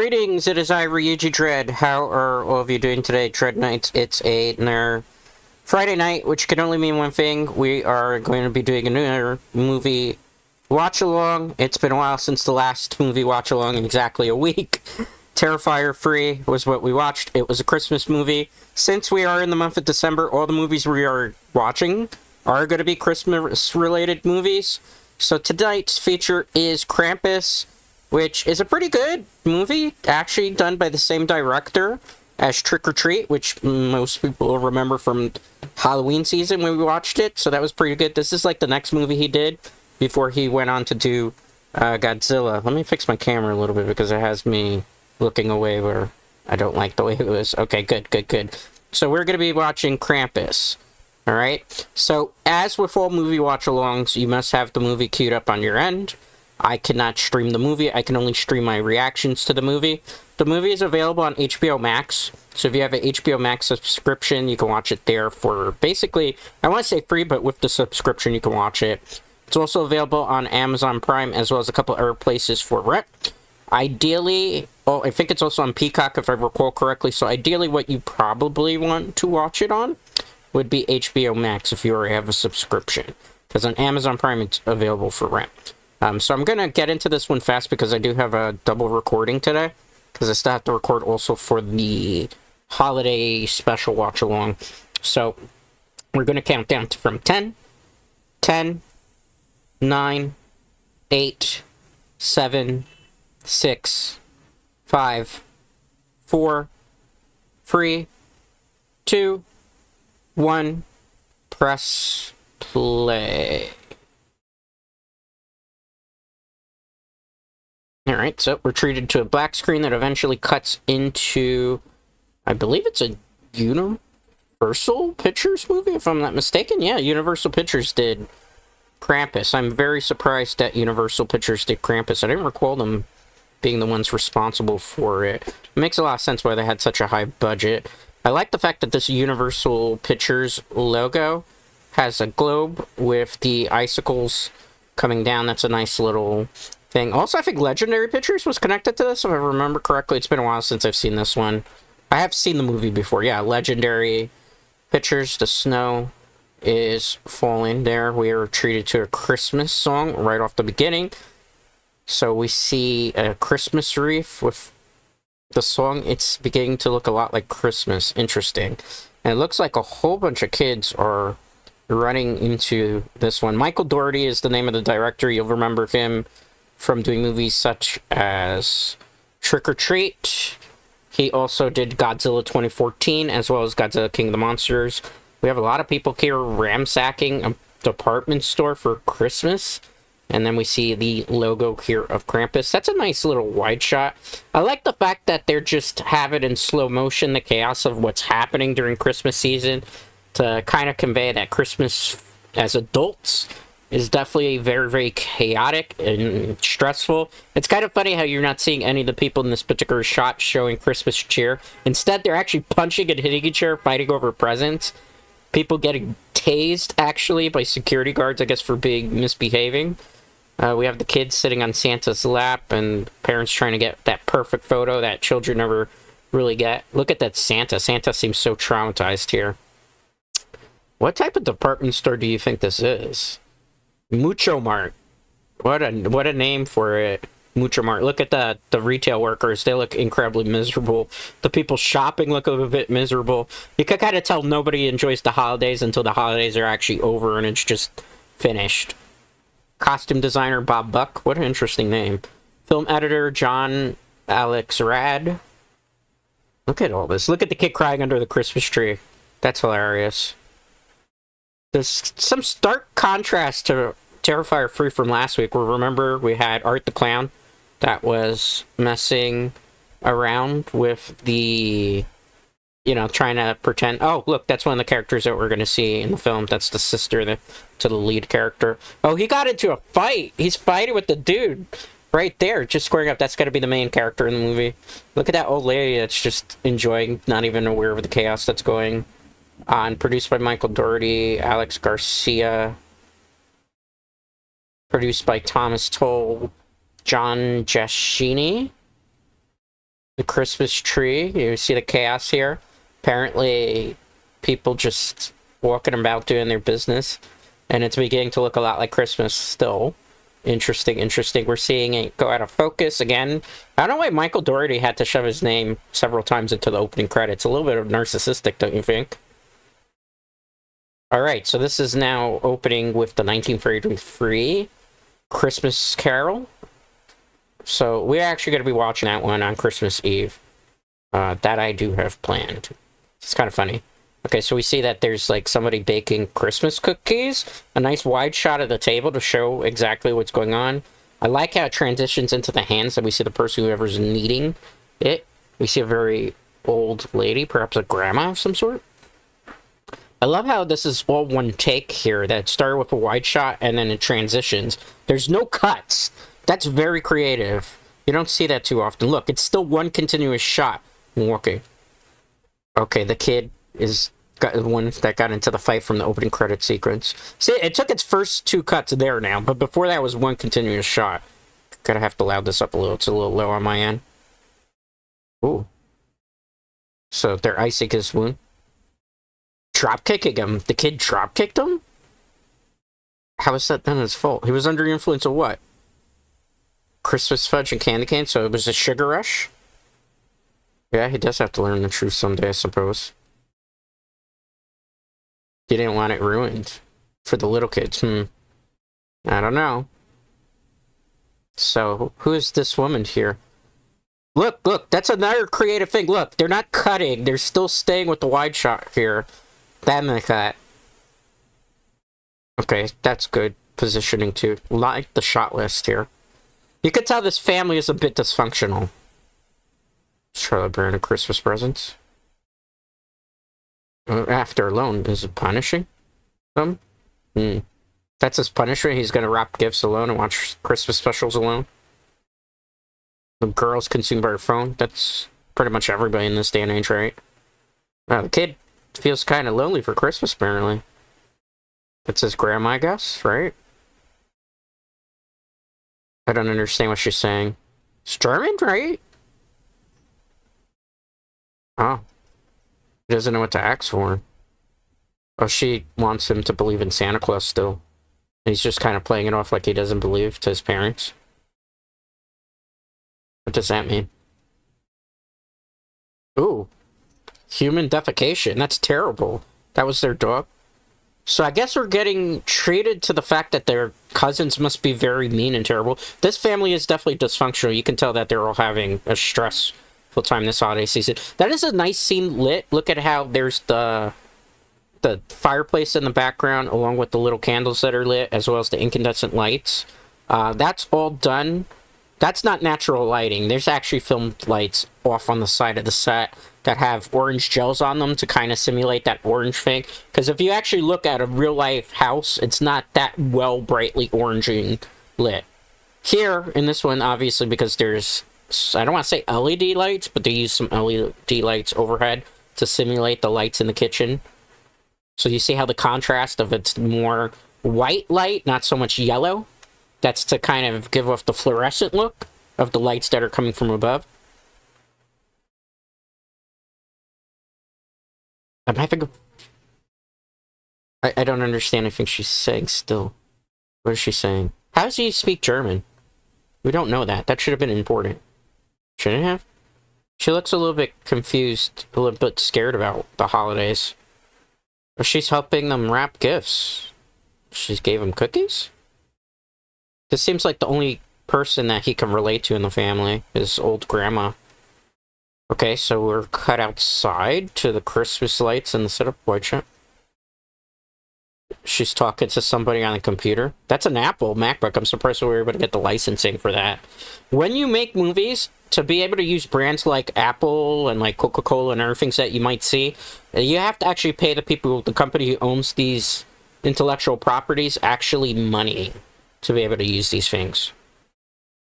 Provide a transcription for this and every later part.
Greetings, it is I, Ryuji Dread. How are all of you doing today, Dread Knights? It's another Friday night, which can only mean one thing. We are going to be doing another movie watch-along. It's been a while since the last movie watch-along, in exactly a week. Terrifier 3 was what we watched. It was a Christmas movie. Since we are in the month of December, all the movies we are watching are going to be Christmas-related movies. So tonight's feature is Krampus, which is a pretty good movie, actually done by the same director as Trick or Treat, which most people will remember from Halloween season when we watched it, so that was pretty good. This is like the next movie he did before he went on to do Godzilla. Let me fix my camera a little bit because it has me looking away where I don't like the way it was. Okay, good. So we're going to be watching Krampus. Alright? So, as with all movie watch-alongs, you must have the movie queued up on your end. I cannot stream the movie. I can only stream my reactions to the movie. The movie is available on HBO Max. So if you have an HBO Max subscription, you can watch it there for basically, I want to say free, but with the subscription you can watch it. It's also available on Amazon Prime as well as a couple other places for rent. Ideally, I think it's also on Peacock if I recall correctly. So ideally what you probably want to watch it on would be HBO Max if you already have a subscription. Because on Amazon Prime it's available for rent. So I'm going to get into this one fast because I do have a double recording today. Because I still have to record also for the holiday special watch-along. So we're going to count down from 10, 10, 9, 8, 7, 6, 5, 4, 3, 2, 1, press play. Alright, so we're treated to a black screen that eventually cuts into, I believe it's a Universal Pictures movie, if I'm not mistaken. Yeah, Universal Pictures did Krampus. I'm very surprised that Universal Pictures did Krampus. I didn't recall them being the ones responsible for it. It makes a lot of sense why they had such a high budget. I like the fact that this Universal Pictures logo has a globe with the icicles coming down. That's a nice little thing. Also, I think Legendary Pictures was connected to this, if I remember correctly. It's been a while since I've seen this one. I have seen the movie before. Yeah, Legendary Pictures. The snow is falling there. We are treated to a Christmas song right off the beginning. So we see a Christmas wreath with the song. It's beginning to look a lot like Christmas. Interesting. And it looks like a whole bunch of kids are running into this one. Michael Dougherty is the name of the director. You'll remember him from doing movies such as Trick or Treat. He also did Godzilla 2014, as well as Godzilla King of the Monsters. We have a lot of people here ransacking a department store for Christmas. And then we see the logo here of Krampus. That's a nice little wide shot. I like the fact that they're just have it in slow motion, the chaos of what's happening during Christmas season, to kind of convey that Christmas as adults is definitely very, very chaotic and stressful. It's kind of funny how you're not seeing any of the people in this particular shot showing Christmas cheer. Instead, they're actually punching and hitting each other, fighting over presents. People getting tased, actually, by security guards, I guess, for being misbehaving. We have the kids sitting on Santa's lap, and parents trying to get that perfect photo that children never really get. Look at that Santa. Santa seems so traumatized here. What type of department store do you think this is? Mucho Mart. What a name for it. Mucho Mart. Look at the retail workers. They look incredibly miserable. The people shopping look a little bit miserable. You can kind of tell nobody enjoys the holidays until the holidays are actually over and it's just finished. Costume designer Bob Buck. What an interesting name. Film editor John Alex Rad. Look at all this. Look at the kid crying under the Christmas tree. That's hilarious. There's some stark contrast to Terrifier 3 from last week, where remember we had Art the Clown that was messing around with the, trying to pretend. Oh, look, that's one of the characters that we're going to see in the film. That's the sister to the lead character. Oh, he got into a fight. He's fighting with the dude right there, just squaring up. That's got to be the main character in the movie. Look at that old lady that's just enjoying, not even aware of the chaos that's going on. Produced by Michael Dougherty, Alex Garcia. Produced by Thomas Toll, John Giashini. The Christmas tree. You see the chaos here. Apparently, people just walking about doing their business. And it's beginning to look a lot like Christmas still. Interesting, interesting. We're seeing it go out of focus again. I don't know why Michael Dougherty had to shove his name several times into the opening credits. A little bit of narcissistic, don't you think? Alright, so this is now opening with the 1933 Christmas Carol. So we're actually going to be watching that one on Christmas Eve. That I do have planned. It's kind of funny. Okay, so we see that there's, like, somebody baking Christmas cookies. A nice wide shot of the table to show exactly what's going on. I like how it transitions into the hands, and we see the person whoever's kneading it. We see a very old lady, perhaps a grandma of some sort. I love how this is all one take here, that it started with a wide shot, and then it transitions. There's no cuts. That's very creative. You don't see that too often. Look, it's still one continuous shot. Walking. Okay, the kid is the one that got into the fight from the opening credit sequence. See, it took its first two cuts there now, but before that was one continuous shot. Gotta have to loud this up a little. It's a little low on my end. Ooh. So they're icing his wound. Drop kicking him. The kid drop kicked him? How is that then his fault? He was under the influence of what? Christmas fudge and candy cane, so it was a sugar rush? Yeah, he does have to learn the truth someday, I suppose. He didn't want it ruined for the little kids. I don't know. So, who is this woman here? Look, look, that's another creative thing. Look, they're not cutting. They're still staying with the wide shot here. Then they cut. Okay, that's good positioning too. Like the shot list here. You can tell this family is a bit dysfunctional. Charlotte Brand Christmas presents. After alone, is it punishing them? That's his punishment. He's gonna wrap gifts alone and watch Christmas specials alone. The girl's consumed by her phone. That's pretty much everybody in this day and age, right? The kid feels kind of lonely for Christmas, apparently. That's his grandma, I guess, right? I don't understand what she's saying. It's German, right? Oh. He doesn't know what to ask for. Oh, she wants him to believe in Santa Claus still. He's just kind of playing it off like he doesn't believe to his parents. What does that mean? Ooh. Human defecation. That's terrible. That was their dog. So I guess we're getting treated to the fact that their cousins must be very mean and terrible. This family is definitely dysfunctional. You can tell that they're all having a stressful time this holiday season. That is a nice scene lit. Look at how there's the fireplace in the background along with the little candles that are lit as well as the incandescent lights. That's all done. That's not natural lighting. There's actually filmed lights off on the side of the set that have orange gels on them to kind of simulate that orange thing. Because if you actually look at a real-life house, it's not that well brightly oranging lit. Here, in this one, obviously, because there's, I don't want to say LED lights, but they use some LED lights overhead to simulate the lights in the kitchen. So you see how the contrast of it's more white light, not so much yellow. That's to kind of give off the fluorescent look of the lights that are coming from above. I'm having I don't understand anything she's saying still. What is she saying? How does he speak German? We don't know that. That should have been important. Shouldn't it have? She looks a little bit confused, a little bit scared about the holidays. But she's helping them wrap gifts. She gave them cookies? This seems like the only person that he can relate to in the family is old grandma. Okay, so we're cut outside to the Christmas lights and the setup white shot. She's talking to somebody on the computer. That's an Apple MacBook. I'm surprised we were able to get the licensing for that. When you make movies, to be able to use brands like Apple and like Coca-Cola and other things that you might see, you have to actually pay the people, the company who owns these intellectual properties, actually money to be able to use these things.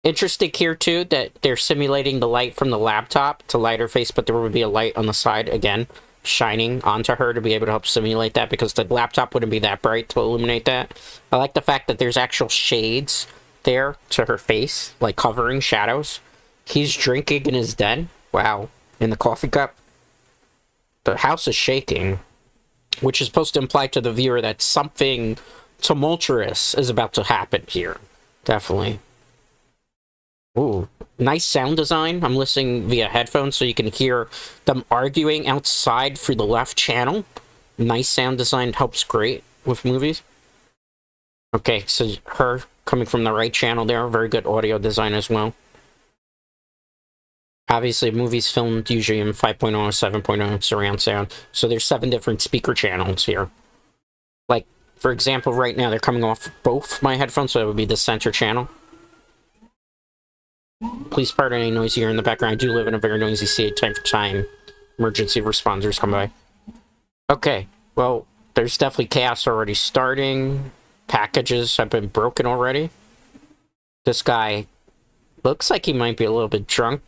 Interesting here, too, that they're simulating the light from the laptop to light her face, but there would be a light on the side, again, shining onto her to be able to help simulate that, because the laptop wouldn't be that bright to illuminate that. I like the fact that there's actual shades there to her face, like covering shadows. He's drinking in his den. Wow. In the coffee cup. The house is shaking, which is supposed to imply to the viewer that something tumultuous is about to happen here. Definitely. Ooh, nice sound design. I'm listening via headphones so you can hear them arguing outside through the left channel. Nice sound design helps great with movies. Okay, so her coming from the right channel there. Very good audio design as well. Obviously, movies filmed usually in 5.0, 7.0 surround sound. So there's 7 different speaker channels here. Like, for example, right now they're coming off both my headphones, so it would be the center channel. Please pardon any noise here in the background. I do live in a very noisy city. Time for time. Emergency responders come by. Okay, well, there's definitely chaos already starting. Packages have been broken already. This guy looks like he might be a little bit drunk.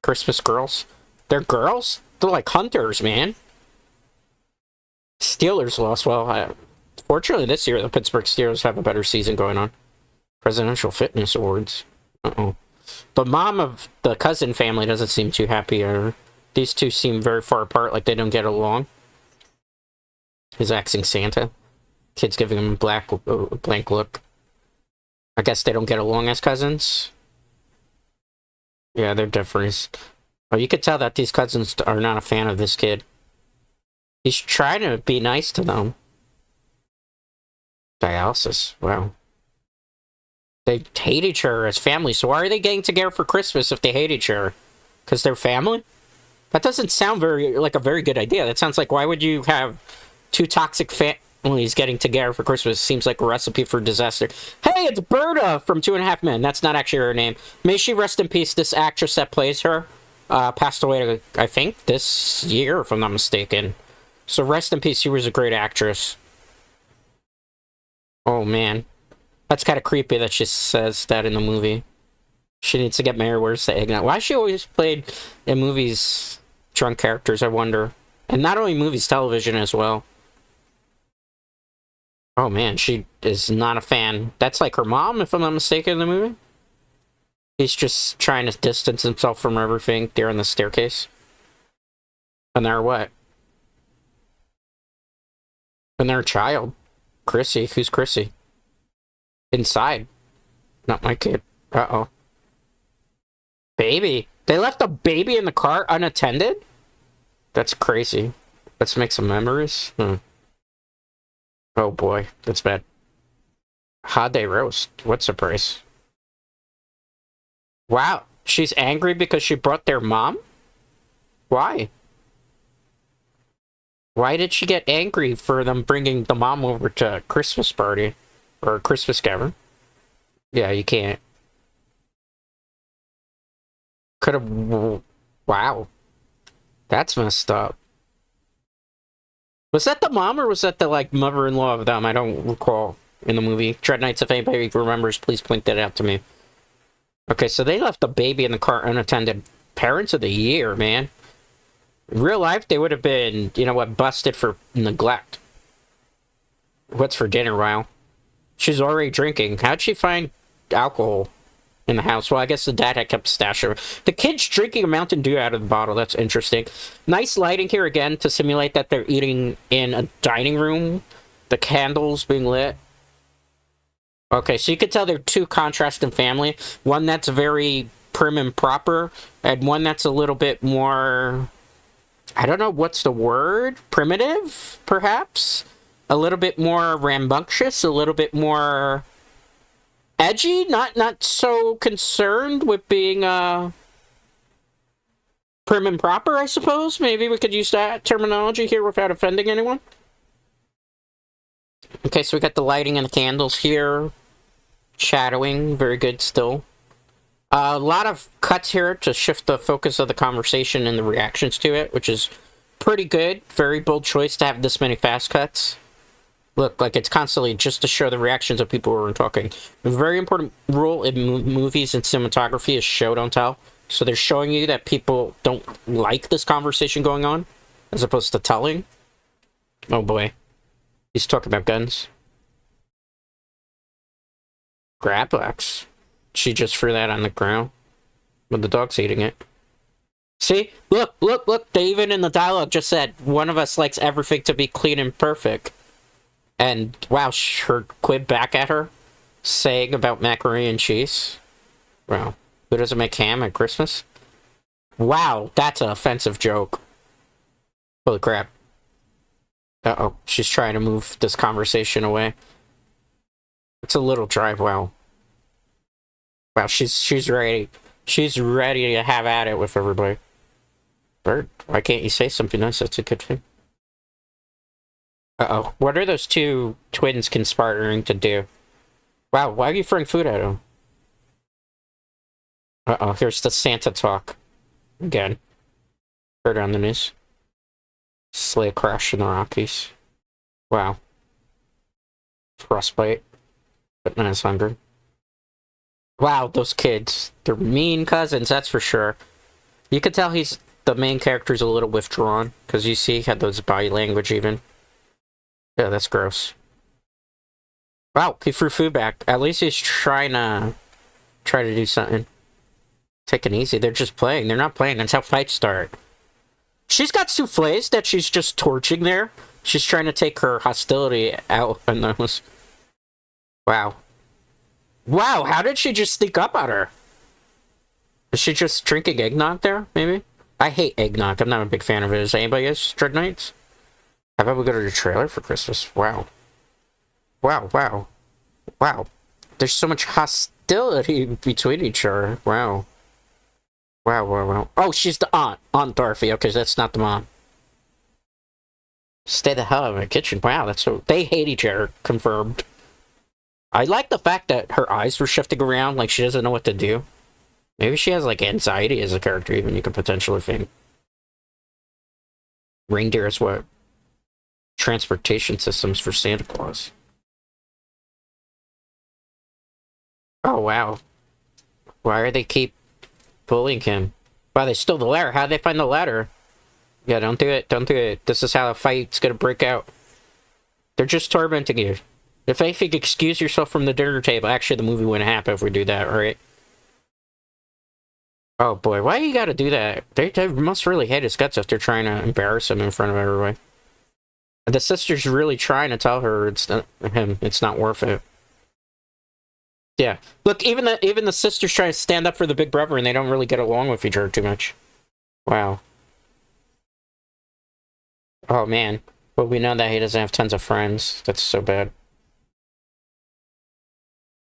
Christmas girls. They're girls? They're like hunters, man. Steelers lost. Well, fortunately this year the Pittsburgh Steelers have a better season going on. Presidential Fitness Awards. Uh-oh. The mom of the cousin family doesn't seem too happy. These two seem very far apart, like they don't get along. He's acting Santa. Kid's giving him a blank look. I guess they don't get along as cousins. Yeah, they're different. Well, you could tell that these cousins are not a fan of this kid. He's trying to be nice to them. Dialysis. Wow. They hate each other as family, so why are they getting together for Christmas if they hate each other? Because they're family? That doesn't sound like a very good idea. That sounds like, why would you have two toxic families getting together for Christmas? Seems like a recipe for disaster. Hey, it's Berta from 2.5 Men. That's not actually her name. May she rest in peace. This actress that plays her passed away, I think, this year, if I'm not mistaken. So rest in peace. She was a great actress. Oh, man. That's kind of creepy that she says that in the movie. She needs to get married. Where's the eggnog? Why is she always played in movies drunk characters, I wonder? And not only movies, television as well. Oh man, she is not a fan. That's like her mom, if I'm not mistaken, in the movie. He's just trying to distance himself from everything there on the staircase. And they're what? And they're a child. Chrissy. Who's Chrissy? Inside. Not my kid. Uh-oh. Baby. They left a baby in the car unattended? That's crazy. Let's make some memories. Oh boy, that's bad. How'd they roast? What's the price? Wow, she's angry because she brought their mom? Why? Why did she get angry for them bringing the mom over to a Christmas party? Or a Christmas gathering? Yeah, you can't. Could have... Wow. That's messed up. Was that the mom, or was that the, like, mother-in-law of them? I don't recall in the movie. Dread Nights, if anybody remembers, please point that out to me. Okay, so they left the baby in the car unattended. Parents of the year, man. In real life, they would have been, you know what, busted for neglect. What's for dinner, Ryle? She's already drinking. How'd she find alcohol in the house? Well, I guess the dad had kept a stash of it. The kid's drinking a Mountain Dew out of the bottle. That's interesting. Nice lighting here again to simulate that they're eating in a dining room. The candles being lit. Okay, so you could tell they're two contrasting family. One that's very prim and proper, and one that's a little bit more... I don't know, what's the word? Primitive, perhaps? A little bit more rambunctious, a little bit more... edgy, not so concerned with being prim and proper, I suppose. Maybe we could use that terminology here without offending anyone. Okay, so we got the lighting and the candles here. Shadowing, very good still. A lot of cuts here to shift the focus of the conversation and the reactions to it, which is pretty good. Very bold choice to have this many fast cuts. Look, like it's constantly just to show the reactions of people who are talking. A very important rule in movies and cinematography is show, don't tell. So they're showing you that people don't like this conversation going on, as opposed to telling. Oh boy. He's talking about guns. Grab axe. She just threw that on the ground. But the dog's eating it. See? Look, look, look. They even in the dialogue just said, one of us likes everything to be clean and perfect. And, wow, her quib back at her, saying about macaroni and cheese. Wow. Who doesn't make ham at Christmas? Wow, that's an offensive joke. Holy crap. Uh-oh, she's trying to move this conversation away. It's a little dry, wow. Wow, she's ready. She's ready to have at it with everybody. Bert, why can't you say something nice? That's a good thing. Uh-oh. What are those two twins conspiring to do? Wow, why are you throwing food at them? Uh-oh, here's the Santa talk. Again. Heard on the news. Sleigh crash in the Rockies. Wow. Frostbite. But not as hungry. Wow, those kids. They're mean cousins, that's for sure. You could tell the main character's a little withdrawn, because you see he had those body language even. Yeah, that's gross. Wow, he threw food back. At least he's trying to do something. Take it easy. They're just playing. They're not playing. That's how fights start. She's got souffles that she's just torching there. She's trying to take her hostility out on those. Wow. Wow, how did she just sneak up on her? Is she just drinking eggnog there, maybe? I hate eggnog. I'm not a big fan of it. Is anybody else Dread Nights? How about we go to the trailer for Christmas? Wow. Wow, wow. Wow. There's so much hostility between each other. Wow. Wow, wow, wow. Oh, she's the aunt. Aunt Dorothy. Okay, that's not the mom. Stay the hell out of my kitchen. Wow, that's so... They hate each other. Confirmed. I like the fact that her eyes were shifting around like she doesn't know what to do. Maybe she has, like, anxiety as a character, even, you could potentially think. Reindeer is what? Transportation systems for Santa Claus. Oh, wow. Why are they keep bullying him? Wow, they stole the ladder. How'd they find the ladder? Yeah, don't do it. Don't do it. This is how a fight's gonna break out. They're just tormenting you. If anything, excuse yourself from the dinner table. Actually, the movie wouldn't happen if we do that, right? Oh boy, why you gotta do that? They must really hate his guts if they're trying to embarrass him in front of everybody. The sister's really trying to tell her it's not worth it. Yeah, look, even the sisters trying to stand up for the big brother, and they don't really get along with each other too much. Wow. Oh man, but we know that he doesn't have tons of friends. That's so bad.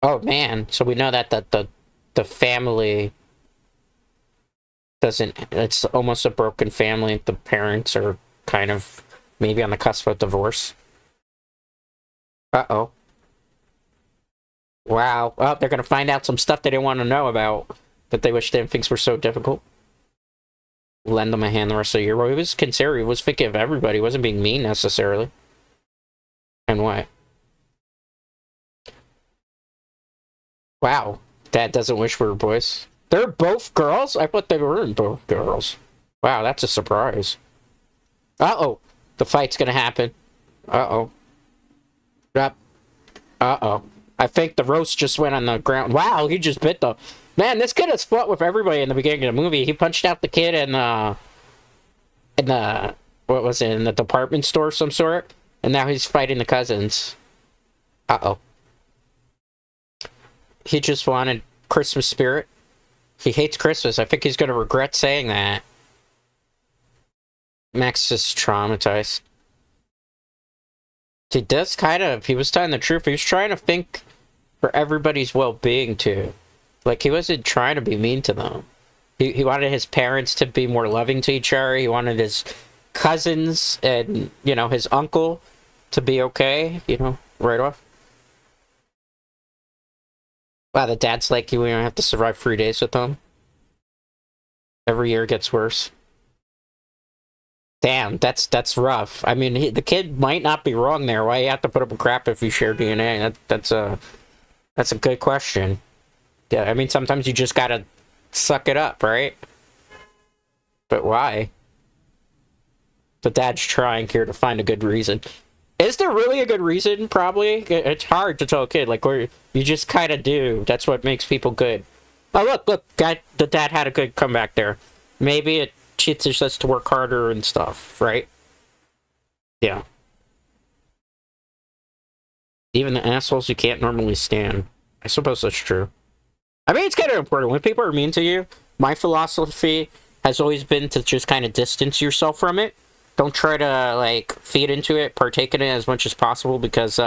Oh man, so we know that the family doesn't. It's almost a broken family. The parents are kind of maybe on the cusp of divorce. Uh-oh. Wow. Well, they're gonna find out some stuff they didn't want to know about that they wish things were so difficult. Lend them a hand the rest of the year. Well, he was considerate. He was thinking of everybody. He wasn't being mean necessarily. And what? Wow. Dad doesn't wish for her boys. They're both girls? I thought they were both girls. Wow, that's a surprise. Uh-oh. The fight's gonna happen. Uh-oh. Yep. Uh-oh. I think the roast just went on the ground. Wow, he just bit the... Man, this kid has fought with everybody in the beginning of the movie. He punched out the kid in the... What was it? In the department store of some sort. And now he's fighting the cousins. Uh-oh. He just wanted Christmas spirit. He hates Christmas. I think he's going to regret saying that. Max is traumatized. He does kind of... He was telling the truth. He was trying to think for everybody's well-being, too. Like, he wasn't trying to be mean to them. He wanted his parents to be more loving to each other. He wanted his cousins and, you know, his uncle to be okay, you know, right off. Wow, the dad's like, we don't have to survive 3 days with them. Every year gets worse. Damn, that's rough. I mean, the kid might not be wrong there. Why you have to put up with crap if you share DNA? That's a good question. Yeah, I mean, sometimes you just gotta suck it up, right? But why? The dad's trying here to find a good reason. Is there really a good reason? Probably. It's hard to tell a kid. Like, where you just kind of do. That's what makes people good. Oh, look, the dad had a good comeback there. Maybe teaches us to work harder and stuff, right? Yeah. Even the assholes you can't normally stand. I suppose that's true. I mean, it's kind of important. When people are mean to you, my philosophy has always been to just kind of distance yourself from it. Don't try to, like, feed into it, partake in it as much as possible, because,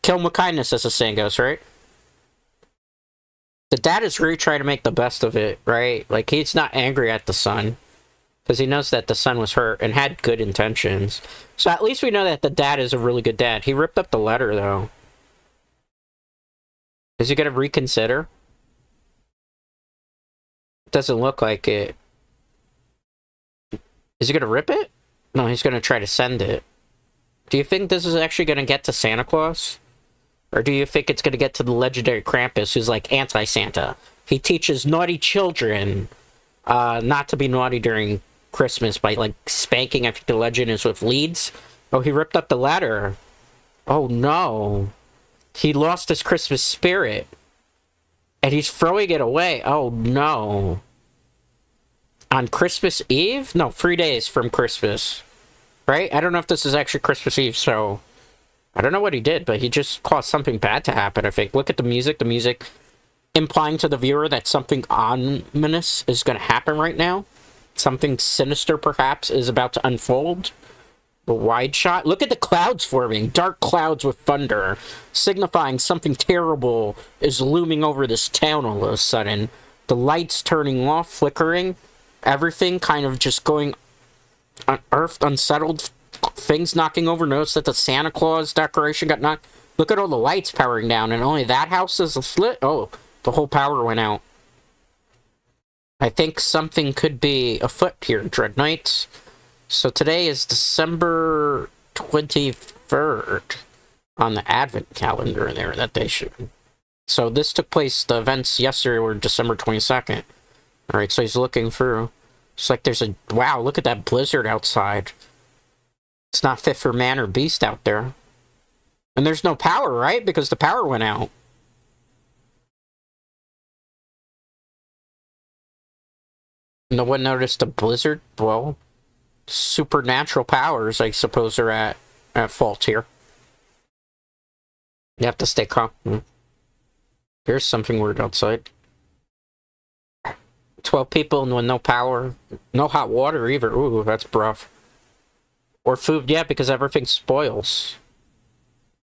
kill 'em with kindness, as the saying goes, right? The dad is really trying to make the best of it, right? Like, he's not angry at the son, because he knows that the son was hurt and had good intentions. So at least we know that the dad is a really good dad. He ripped up the letter, though. Is he going to reconsider? It doesn't look like it. Is he going to rip it? No, he's going to try to send it. Do you think this is actually going to get to Santa Claus? Or do you think it's going to get to the legendary Krampus, who's like anti-Santa? He teaches naughty children not to be naughty during Christmas by, like, spanking. I think the legend is with leads. Oh, he ripped up the letter. Oh, no. He lost his Christmas spirit. And he's throwing it away. Oh, no. On Christmas Eve? No, 3 days from Christmas. Right? I don't know if this is actually Christmas Eve, so... I don't know what he did, but he just caused something bad to happen, I think. Look at the music. The music implying to the viewer that something ominous is going to happen right now. Something sinister, perhaps, is about to unfold. The wide shot. Look at the clouds forming. Dark clouds with thunder. Signifying something terrible is looming over this town all of a sudden. The lights turning off, flickering. Everything kind of just going unearthed, unsettled. Things knocking over. Notice that the Santa Claus decoration got knocked. Look at all the lights powering down, and only that house is lit. Oh, the whole power went out. I think something could be afoot here, Dread Knights. So today is December 23rd on the Advent calendar there that they should. So this took place, the events yesterday were December 22nd. Alright, so he's looking through. It's like there's a... Wow, look at that blizzard outside. It's not fit for man or beast out there. And there's no power, right? Because the power went out. No one noticed a blizzard? Well, supernatural powers, I suppose, are at fault here. You have to stay calm. There's something weird outside. 12 people with no power. No hot water either. Ooh, that's rough. Or food, yeah, because everything spoils.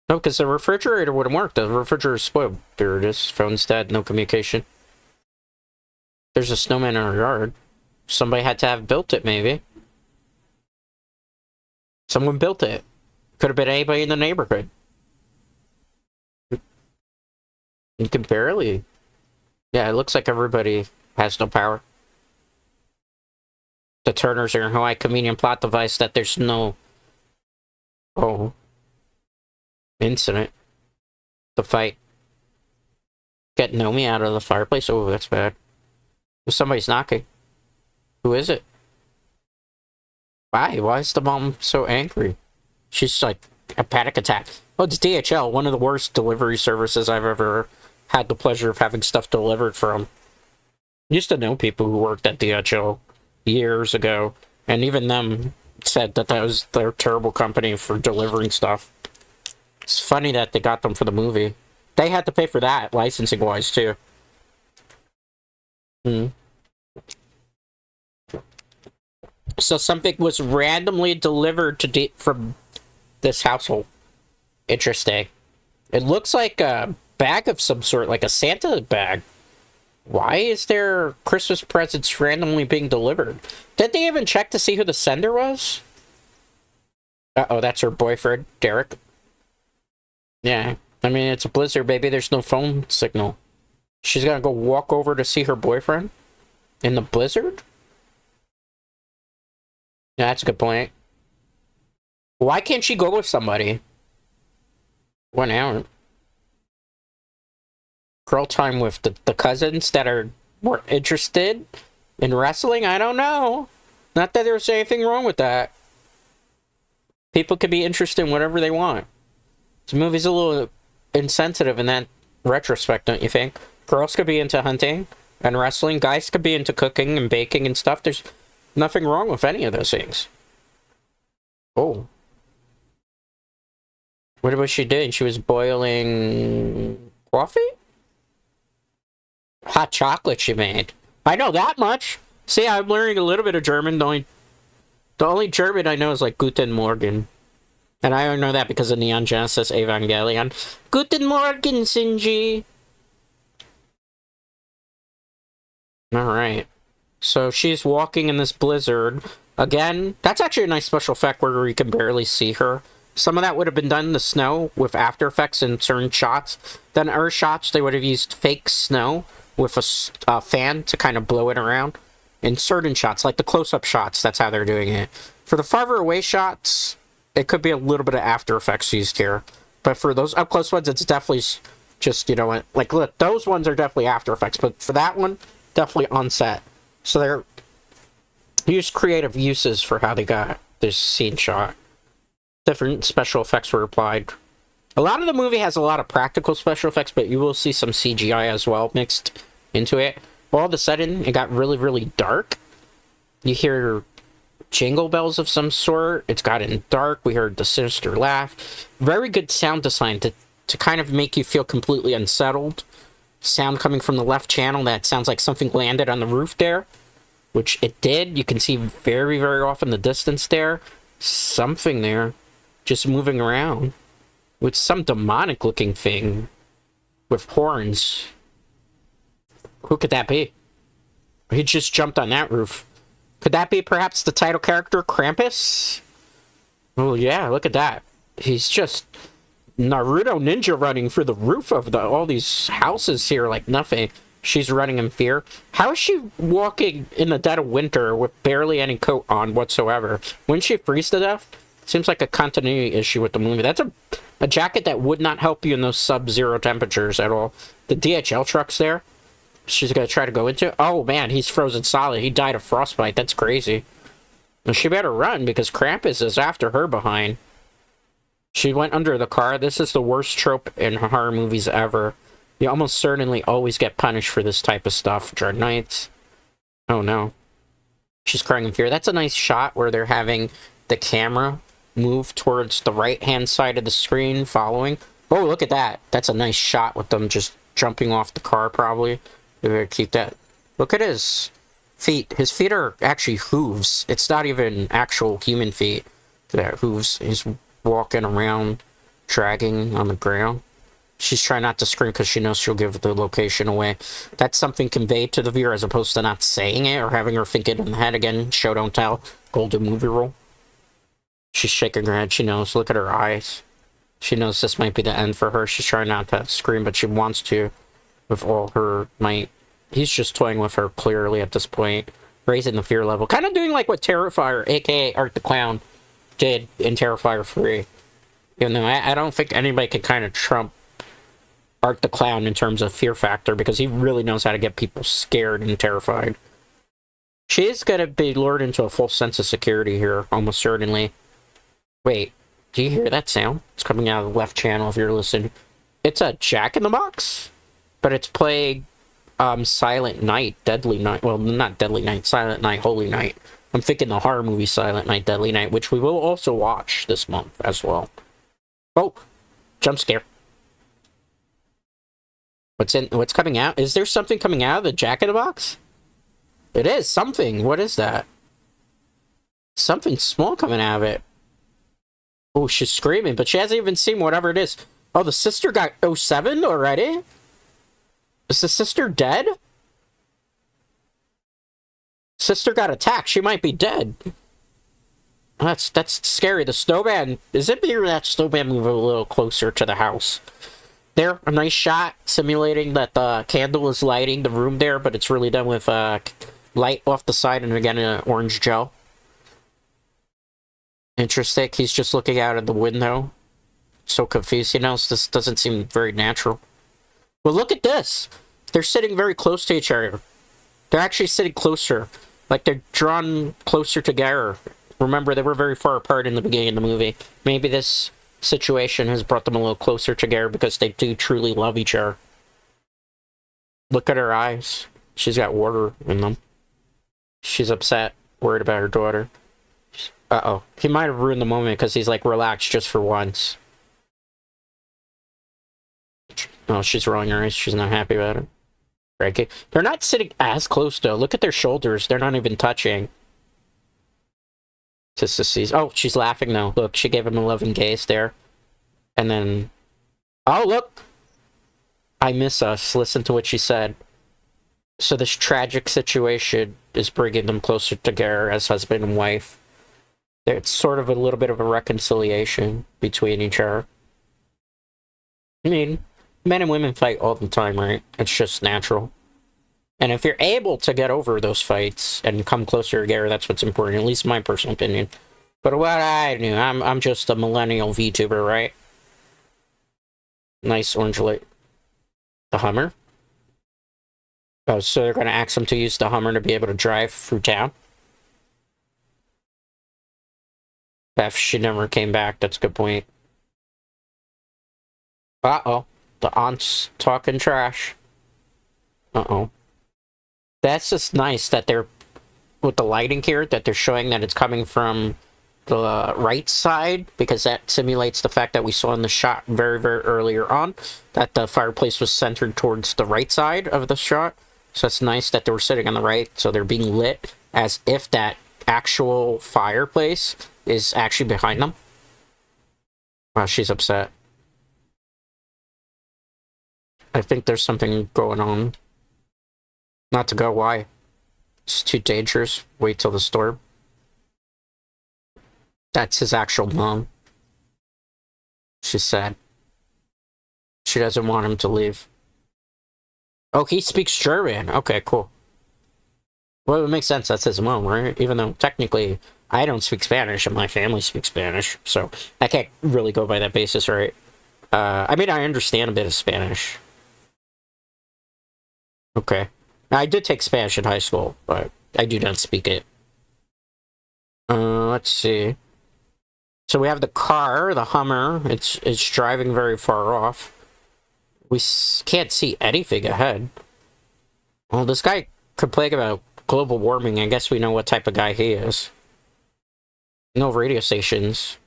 No, because the refrigerator wouldn't work. The refrigerator's spoiled. There it is. Phone's dead. No communication. There's a snowman in our yard. Somebody had to have built it, maybe. Someone built it. Could have been anybody in the neighborhood. You can barely... Yeah, it looks like everybody has no power. The Turners are in Hawaii. Convenient plot device that there's no... Oh. Incident. The fight. Get Nomi out of the fireplace. Oh, that's bad. Somebody's knocking. Who is it? Why? Why is the mom so angry? She's like a panic attack. Oh, it's DHL, one of the worst delivery services I've ever had the pleasure of having stuff delivered from. Used to know people who worked at DHL years ago, and even them said that that was their terrible company for delivering stuff. It's funny that they got them for the movie. They had to pay for that, licensing-wise, too. So something was randomly delivered to from this household. Interesting. It looks like a bag of some sort, like a Santa bag. Why is there Christmas presents randomly being delivered? Did they even check to see who the sender was? Uh-oh, that's her boyfriend, Derek. Yeah, I mean, it's a blizzard, baby. There's no phone signal. She's gonna go walk over to see her boyfriend? In the blizzard? Yeah, that's a good point. Why can't she go with somebody? 1 hour. Girl time with the cousins that are more interested in wrestling? I don't know. Not that there's anything wrong with that. People can be interested in whatever they want. This movie's a little insensitive in that retrospect, don't you think? Girls could be into hunting and wrestling. Guys could be into cooking and baking and stuff. There's Nothing wrong with any of those things. Oh. What was she doing? She was boiling coffee? Hot chocolate she made. I know that much. See, I'm learning a little bit of German. The only German I know is like Guten Morgen. And I don't know that because of Neon Genesis Evangelion. Guten Morgen, Shinji. Alright. So she's walking in this blizzard. Again, that's actually a nice special effect where you can barely see her. Some of that would have been done in the snow with After Effects in certain shots. Then other shots, they would have used fake snow with a fan to kind of blow it around. In certain shots, like the close-up shots, that's how they're doing it. For the farther away shots, it could be a little bit of After Effects used here. But for those up-close ones, it's definitely just, you know, like, look, those ones are definitely After Effects. But for that one, definitely on set. So they're used creative uses for how they got this scene shot. Different special effects were applied. A lot of the movie has a lot of practical special effects, but you will see some CGI as well mixed into it. All of a sudden, it got really, really dark. You hear jingle bells of some sort. It's gotten dark. We heard the sinister laugh. Very good sound design to kind of make you feel completely unsettled. Sound coming from the left channel that sounds like something landed on the roof there, which it did. You can see very, very off in the distance there. Something there just moving around with some demonic looking thing with horns. Who could that be? He just jumped on that roof. Could that be perhaps the title character, Krampus? Oh yeah, look at that. He's just Naruto ninja running through the roof of all these houses here like nothing. She's running in fear. How is she walking in the dead of winter with barely any coat on whatsoever? Wouldn't she freeze to death? Seems like a continuity issue with the movie. That's a jacket that would not help you in those sub-zero temperatures at all. The DHL truck's there. She's gonna try to go into. Oh man, he's frozen solid. He died of frostbite. That's crazy. And she better run because Krampus is after her behind. She went under the car. This is the worst trope in horror movies ever. You almost certainly always get punished for this type of stuff during nights. Oh no. She's crying in fear. That's a nice shot where they're having the camera move towards the right-hand side of the screen, following. Oh, look at that. That's a nice shot with them just jumping off the car, probably. We're gonna keep that. Look at his feet. His feet are actually hooves. It's not even actual human feet. They're hooves. He's walking around, dragging on the ground. She's trying not to scream because she knows she'll give the location away. That's something conveyed to the viewer as opposed to not saying it or having her think it in the head again. Show, don't tell. Golden movie rule. She's shaking her head. She knows. Look at her eyes. She knows this might be the end for her. She's trying not to scream, but she wants to with all her might. He's just toying with her clearly at this point, raising the fear level. Kind of doing like what Terrifier, aka Art the Clown, did in Terrifier 3. Even though I don't think anybody can kind of trump Art the Clown in terms of fear factor, because he really knows how to get people scared and terrified. She is going to be lured into a full sense of security here, almost certainly. Wait, do you hear that sound? It's coming out of the left channel if you're listening. It's a Jack in the Box, but it's playing Silent Night, Deadly Night. Well, not Deadly Night, Silent Night, Holy Night. I'm thinking the horror movie Silent Night, Deadly Night, which we will also watch this month as well. Oh, jump scare. What's coming out? Is there something coming out of the Jack in the Box? It is something. What is that? Something small coming out of it. Oh, she's screaming, but she hasn't even seen whatever it is. Oh, the sister got 07 already? Is the sister dead? Sister got attacked. She might be dead. That's scary. The snowman. Is it better that snowman move a little closer to the house? There, a nice shot simulating that the candle is lighting the room there, but it's really done with light off the side and again an orange gel. Interesting. He's just looking out of the window. So confused. He knows this doesn't seem very natural. Well, look at this. They're sitting very close to each other. They're actually sitting closer. Like they're drawn closer together. Remember, they were very far apart in the beginning of the movie. Maybe this situation has brought them a little closer together because they do truly love each other. Look at her eyes. She's got water in them. She's upset. Worried about her daughter. Uh-oh. He might have ruined the moment because he's like, relax just for once. Oh, she's rolling her eyes. She's not happy about it. Frankie. They're not sitting as close, though. Look at their shoulders. They're not even touching. Just to see. Oh, she's laughing, though. Look, she gave him a loving gaze there. And then... Oh, look! I miss us. Listen to what she said. So this tragic situation is bringing them closer together as husband and wife. It's sort of a little bit of a reconciliation between each other. I mean, men and women fight all the time, right? It's just natural. And if you're able to get over those fights and come closer together, that's what's important, at least in my personal opinion. But what I knew, I'm just a millennial VTuber, right? Nice orange light. The Hummer? Oh, so they're going to ask him to use the Hummer to be able to drive through town? Beth, she never came back. That's a good point. Uh-oh. The aunt's talking trash. Uh-oh. That's just nice that they're, with the lighting here, that they're showing that it's coming from the right side, because that simulates the fact that we saw in the shot very, very earlier on, that the fireplace was centered towards the right side of the shot. So it's nice that they were sitting on the right, so they're being lit as if that actual fireplace is actually behind them. Wow, she's upset. I think there's something going on. Not to go, why? It's too dangerous. Wait till the storm. That's his actual mom. She's sad. She doesn't want him to leave. Oh, he speaks German. Okay, cool. Well, it makes sense. That's his mom, right? Even though, technically, I don't speak Spanish, and my family speaks Spanish, so I can't really go by that basis, right? I mean, I understand a bit of Spanish. Okay. I did take Spanish in high school, but I do not speak it. Let's see. So we have the car, the Hummer. It's driving very far off. We can't see anything ahead. Well, this guy complained about global warming. I guess we know what type of guy he is. No radio stations.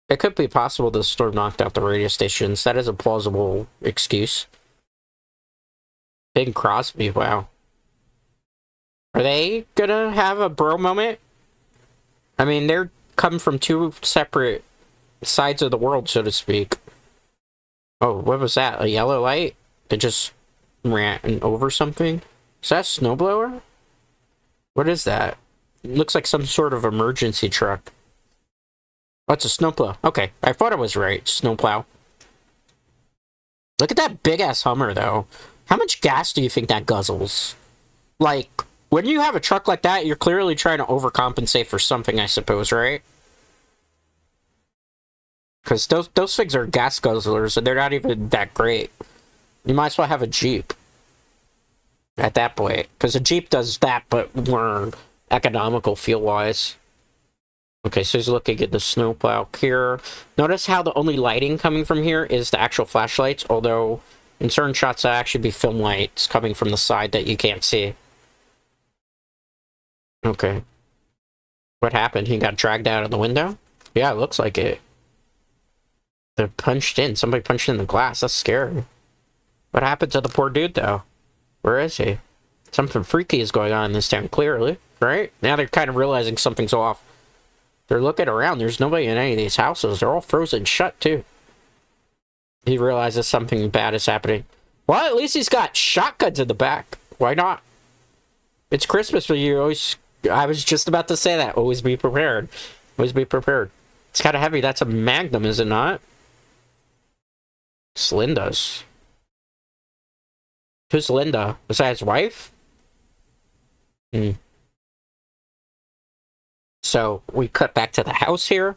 It could be possible the storm knocked out the radio stations. That is a plausible excuse. Bing Crosby, wow. Are they gonna have a bro moment? I mean, they're coming from two separate sides of the world, so to speak. Oh, what was that? A yellow light? It just ran over something? Is that a snowblower? What is that? It looks like some sort of emergency truck. Oh, it's a snowplow. Okay, I thought I was right. Snowplow. Look at that big-ass Hummer, though. How much gas do you think that guzzles? Like, when you have a truck like that, you're clearly trying to overcompensate for something, I suppose, right? Because those things are gas guzzlers, and they're not even that great. You might as well have a Jeep. At that point. Because a Jeep does that, but more economical fuel-wise. Okay, so he's looking at the snowplow here. Notice how the only lighting coming from here is the actual flashlights, although in certain shots that actually be film lights coming from the side that you can't see. Okay. What happened? He got dragged out of the window? Yeah, it looks like it. They're punched in. Somebody punched in the glass. That's scary. What happened to the poor dude, though? Where is he? Something freaky is going on in this town, clearly, right? Now they're kind of realizing something's off. They're looking around. There's nobody in any of these houses. They're all frozen shut, too. He realizes something bad is happening. Well, at least he's got shotguns in the back. Why not? It's Christmas, but you always... I was just about to say that. Always be prepared. Always be prepared. It's kind of heavy. That's a Magnum, is it not? It's Linda's. Who's Linda? Was that his wife? So, we cut back to the house here.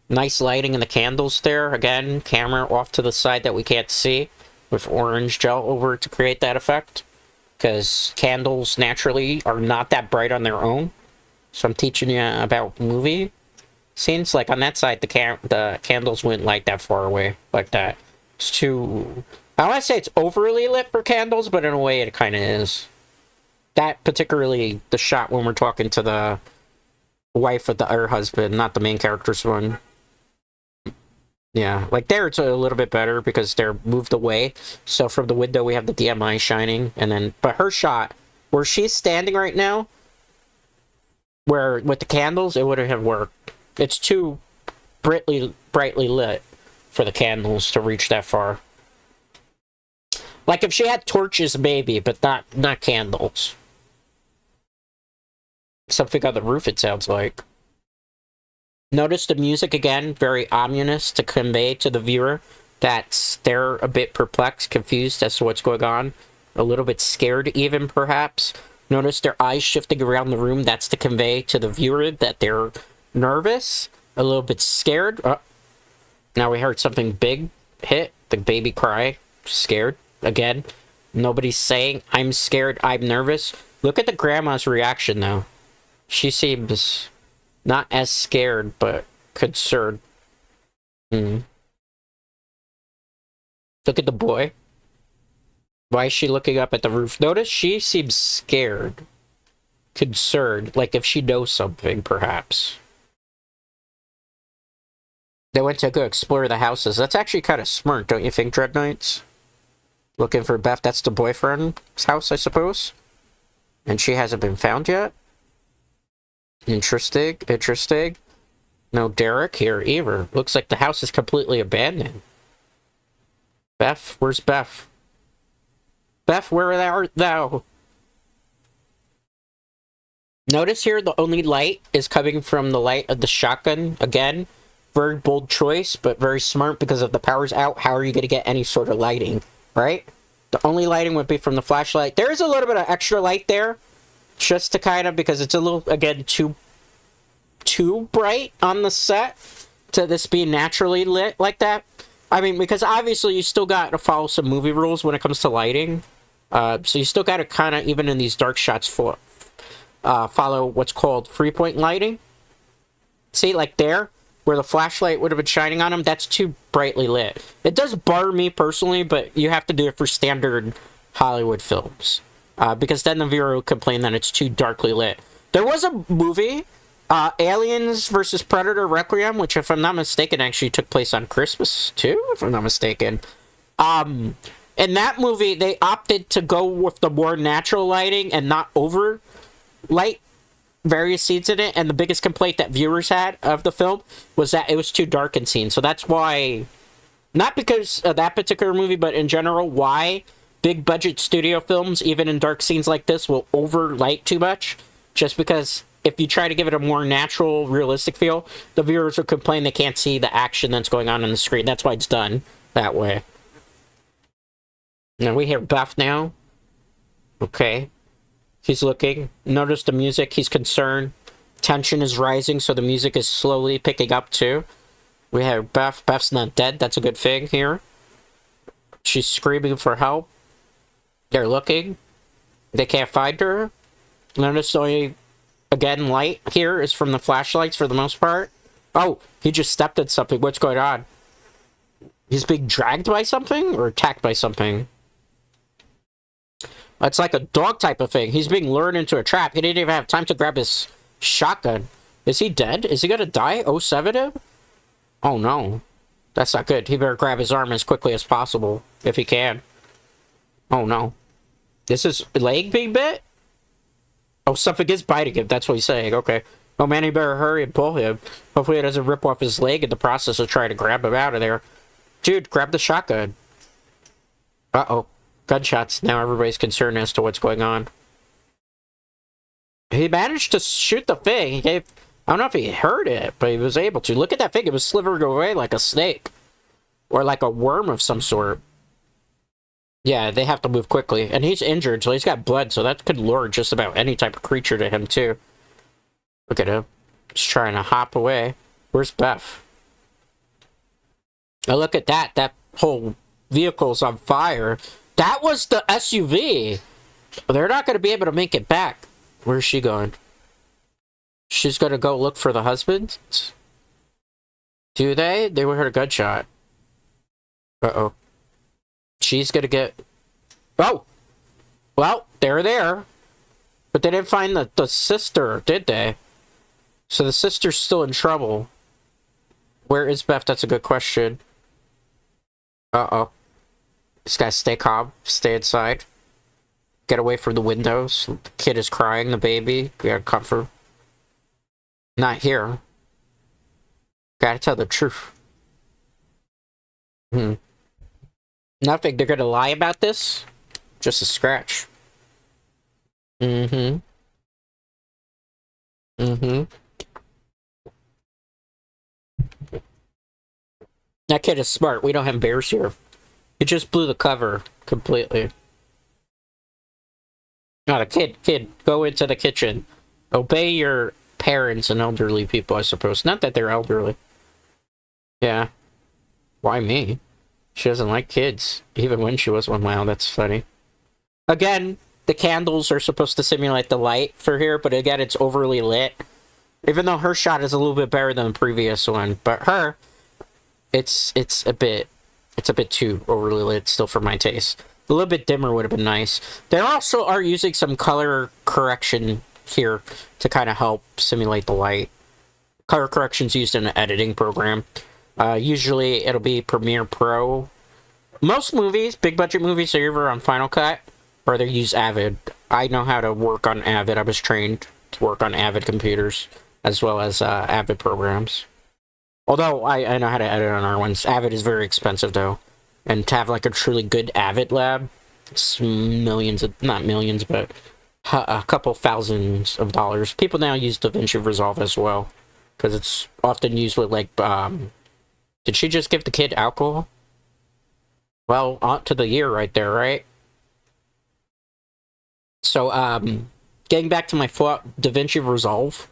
Nice lighting in the candles there. Again, camera off to the side that we can't see. With orange gel over it to create that effect. Because candles naturally are not that bright on their own. So I'm teaching you about movie scenes. Like on that side, the candles wouldn't light that far away. Like that. It's too... I don't want to say it's overly lit for candles, but in a way it kind of is. That particularly the shot when we're talking to the wife of the other husband, not the main character's one. Yeah, like there it's a little bit better because they're moved away. So from the window we have the DMI shining, and then but her shot where she's standing right now, where with the candles, it wouldn't have worked. It's too brightly lit for the candles to reach that far. Like if she had torches, maybe, but not candles. Something on the roof, it sounds like. Notice the music again, very ominous to convey to the viewer that they're a bit perplexed, confused as to what's going on. A little bit scared even, perhaps. Notice their eyes shifting around the room. That's to convey to the viewer that they're nervous, a little bit scared. Oh, now we heard something big hit. The baby cry. Scared. Again. Nobody's saying, I'm scared, I'm nervous. Look at the grandma's reaction, though. She seems not as scared, but concerned. Look at the boy. Why is she looking up at the roof? Notice she seems scared. Concerned. Like if she knows something, perhaps. They went to go explore the houses. That's actually kind of smart, don't you think, Dread Knights? Looking for Beth. That's the boyfriend's house, I suppose. And she hasn't been found yet. Interesting. Interesting. No Derek here either. Looks like the house is completely abandoned. Beth? Where's Beth? Beth, where art thou? Notice here the only light is coming from the light of the shotgun. Again, very bold choice, but very smart because if the power's out, how are you going to get any sort of lighting, right? The only lighting would be from the flashlight. There is a little bit of extra light there, just to kind of, because it's a little, again, too bright on the set to this be naturally lit like that. I mean, because obviously you still got to follow some movie rules when it comes to lighting. So you still got to kind of, even in these dark shots, follow what's called three-point lighting. See, like there, where the flashlight would have been shining on him, that's too brightly lit. It does bar me personally, but you have to do it for standard Hollywood films. Because then the viewer will complain that it's too darkly lit. There was a movie, Aliens vs. Predator Requiem, which, if I'm not mistaken, actually took place on Christmas, too, if I'm not mistaken. In that movie, they opted to go with the more natural lighting and not over light various scenes in it, and the biggest complaint that viewers had of the film was that it was too dark in scenes. So that's why, not because of that particular movie, but in general, why big budget studio films, even in dark scenes like this, will overlight too much. Just because if you try to give it a more natural, realistic feel, the viewers will complain they can't see the action that's going on the screen. That's why it's done that way. Now we hear Beth now. Okay. He's looking. Notice the music. He's concerned. Tension is rising, so the music is slowly picking up too. We have Beth. Beth's not dead. That's a good thing here. She's screaming for help. They're looking. They can't find her. Notice the only, again, light here is from the flashlights for the most part. Oh, he just stepped at something. What's going on? He's being dragged by something or attacked by something? It's like a dog type of thing. He's being lured into a trap. He didn't even have time to grab his shotgun. Is he dead? Is he gonna die? 07 him? Oh no. That's not good. He better grab his arm as quickly as possible, if he can. Oh no. Is his leg being bit? Oh, something is biting him. That's what he's saying. Okay. Oh man, he better hurry and pull him. Hopefully it doesn't rip off his leg in the process of trying to grab him out of there. Dude, grab the shotgun. Uh-oh. Gunshots. Now everybody's concerned as to what's going on. He managed to shoot the thing. He gave... I don't know if he heard it, but he was able to. Look at that thing. It was slithering away like a snake. Or like a worm of some sort. Yeah, they have to move quickly. And he's injured, so he's got blood, so that could lure just about any type of creature to him, too. Look at him. He's trying to hop away. Where's Beth? Oh, look at that. That whole vehicle's on fire. That was the SUV. They're not going to be able to make it back. Where's she going? She's going to go look for the husband? Do they? They heard a gunshot. Uh-oh. She's going to get... Oh! Well, they're there. But they didn't find the sister, did they? So the sister's still in trouble. Where is Beth? That's a good question. Uh-oh. Just gotta stay calm. Stay inside. Get away from the windows. The kid is crying, the baby. We gotta comfort. Not here. Gotta tell the truth. Nothing. They're gonna lie about this? Just a scratch. Mm-hmm. That kid is smart. We don't have bears here. It just blew the cover completely. Not a kid. Go into the kitchen. Obey your parents and elderly people, I suppose. Not that they're elderly. Yeah. Why me? She doesn't like kids. Even when she was one. Wow, that's funny. Again, the candles are supposed to simulate the light for here, but again, it's overly lit. Even though her shot is a little bit better than the previous one, but her, it's a bit too overly lit still for my taste. A little bit dimmer would have been nice. They also are using some color correction here to kind of help simulate the light. Color correction's used in an editing program. Usually it'll be Premiere Pro. Most movies, big budget movies, are either on Final Cut or they use Avid. I know how to work on Avid. I was trained to work on Avid computers as well as Avid programs. Although I know how to edit on our ones. Avid is very expensive though. And to have like a truly good Avid lab, it's millions of, not millions, but a couple thousands of dollars. People now use DaVinci Resolve as well. Because it's often used with like, did she just give the kid alcohol? Well, on to the year right there, right? So, getting back to my thought, DaVinci Resolve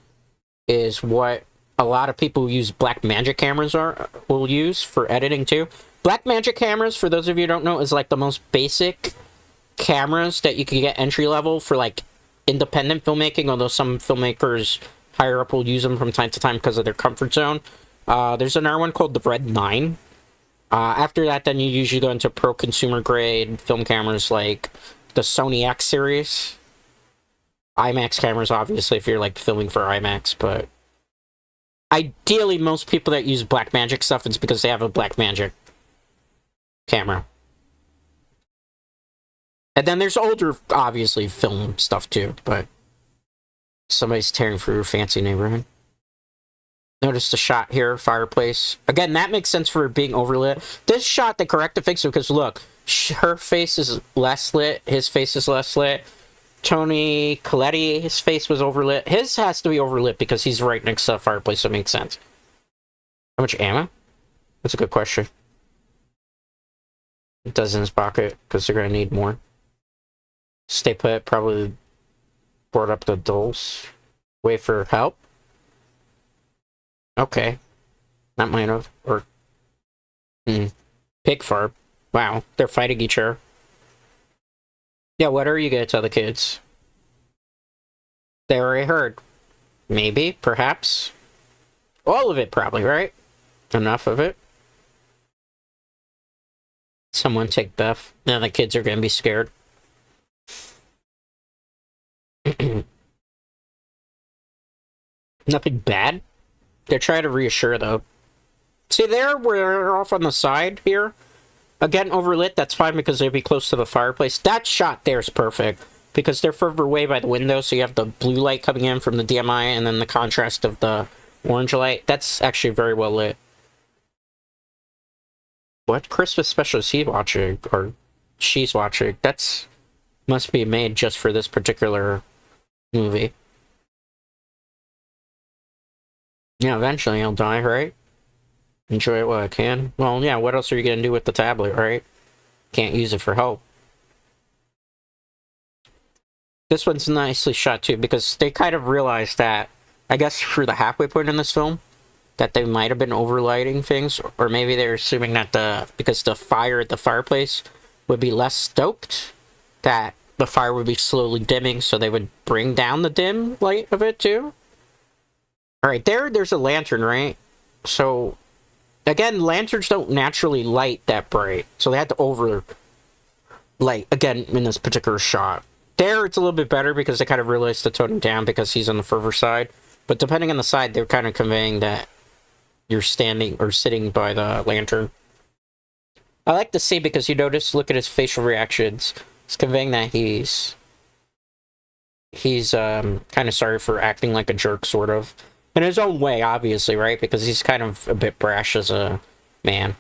is what a lot of people who use Blackmagic cameras will use for editing too. Blackmagic cameras, for those of you who don't know, is like the most basic cameras that you can get entry level for like independent filmmaking, although some filmmakers higher up will use them from time to time because of their comfort zone. There's another one called the Red 9. After that, then you usually go into pro consumer grade film cameras like the Sony X series. IMAX cameras, obviously, if you're like filming for IMAX, but ideally, most people that use Blackmagic stuff, it's because they have a Blackmagic camera. And then there's older, obviously, film stuff too, but somebody's tearing through your fancy neighborhood. Notice the shot here, fireplace. Again, that makes sense for it being overlit. This shot, they corrected fix because look, her face is less lit, his face is less lit. Tony Colletti, his face was overlit. His has to be overlit because he's right next to the fireplace, so it makes sense. How much ammo? That's a good question. It does in his pocket, because they're going to need more. Stay put, probably board up the dolls. Wait for help. Okay. That might have, or... Pig farm. Wow, they're fighting each other. Yeah, what are you gonna tell the kids? They already heard. Maybe, perhaps. All of it, probably, right? Enough of it. Someone take Beth. Now the kids are gonna be scared. Nothing bad. They're trying to reassure, though. See there, we're off on the side here. Again, overlit, that's fine because they'd be close to the fireplace. That shot there is perfect because they're further away by the window, so you have the blue light coming in from the DMI and then the contrast of the orange light. That's actually very well lit. What Christmas special is he watching? Or she's watching? That's must be made just for this particular movie. Yeah, eventually I'll die, right? Enjoy it while I can. Well, yeah, what else are you going to do with the tablet, right? Can't use it for help. This one's nicely shot, too, because they kind of realized that, I guess through the halfway point in this film, that they might have been overlighting things, or maybe they're assuming that because the fire at the fireplace would be less stoked, that the fire would be slowly dimming, so they would bring down the dim light of it, too. Alright, there's a lantern, right? So... Again, lanterns don't naturally light that bright, so they had to overlight, again, in this particular shot. There, it's a little bit better because they kind of realized to tone him down because he's on the further side. But depending on the side, they're kind of conveying that you're standing or sitting by the lantern. I like to see because you notice, look at his facial reactions. It's conveying that he's kind of sorry for acting like a jerk, sort of. In his own way, obviously, right? Because he's kind of a bit brash as a man.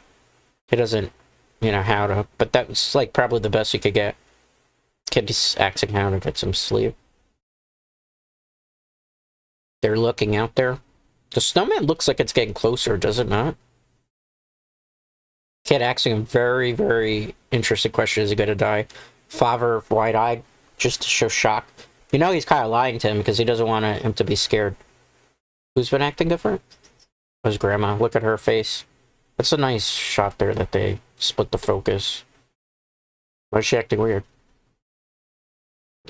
He doesn't, how to... But that's, like, probably the best he could get. Kid's acting how to get some sleep. They're looking out there. The snowman looks like it's getting closer, does it not? Kid asking a very, very interesting question. Is he gonna die? Father, wide-eyed, just to show shock. He's kind of lying to him because he doesn't want him to be scared. Who's been acting different? His grandma. Look at her face. That's a nice shot there that they split the focus. Why is she acting weird?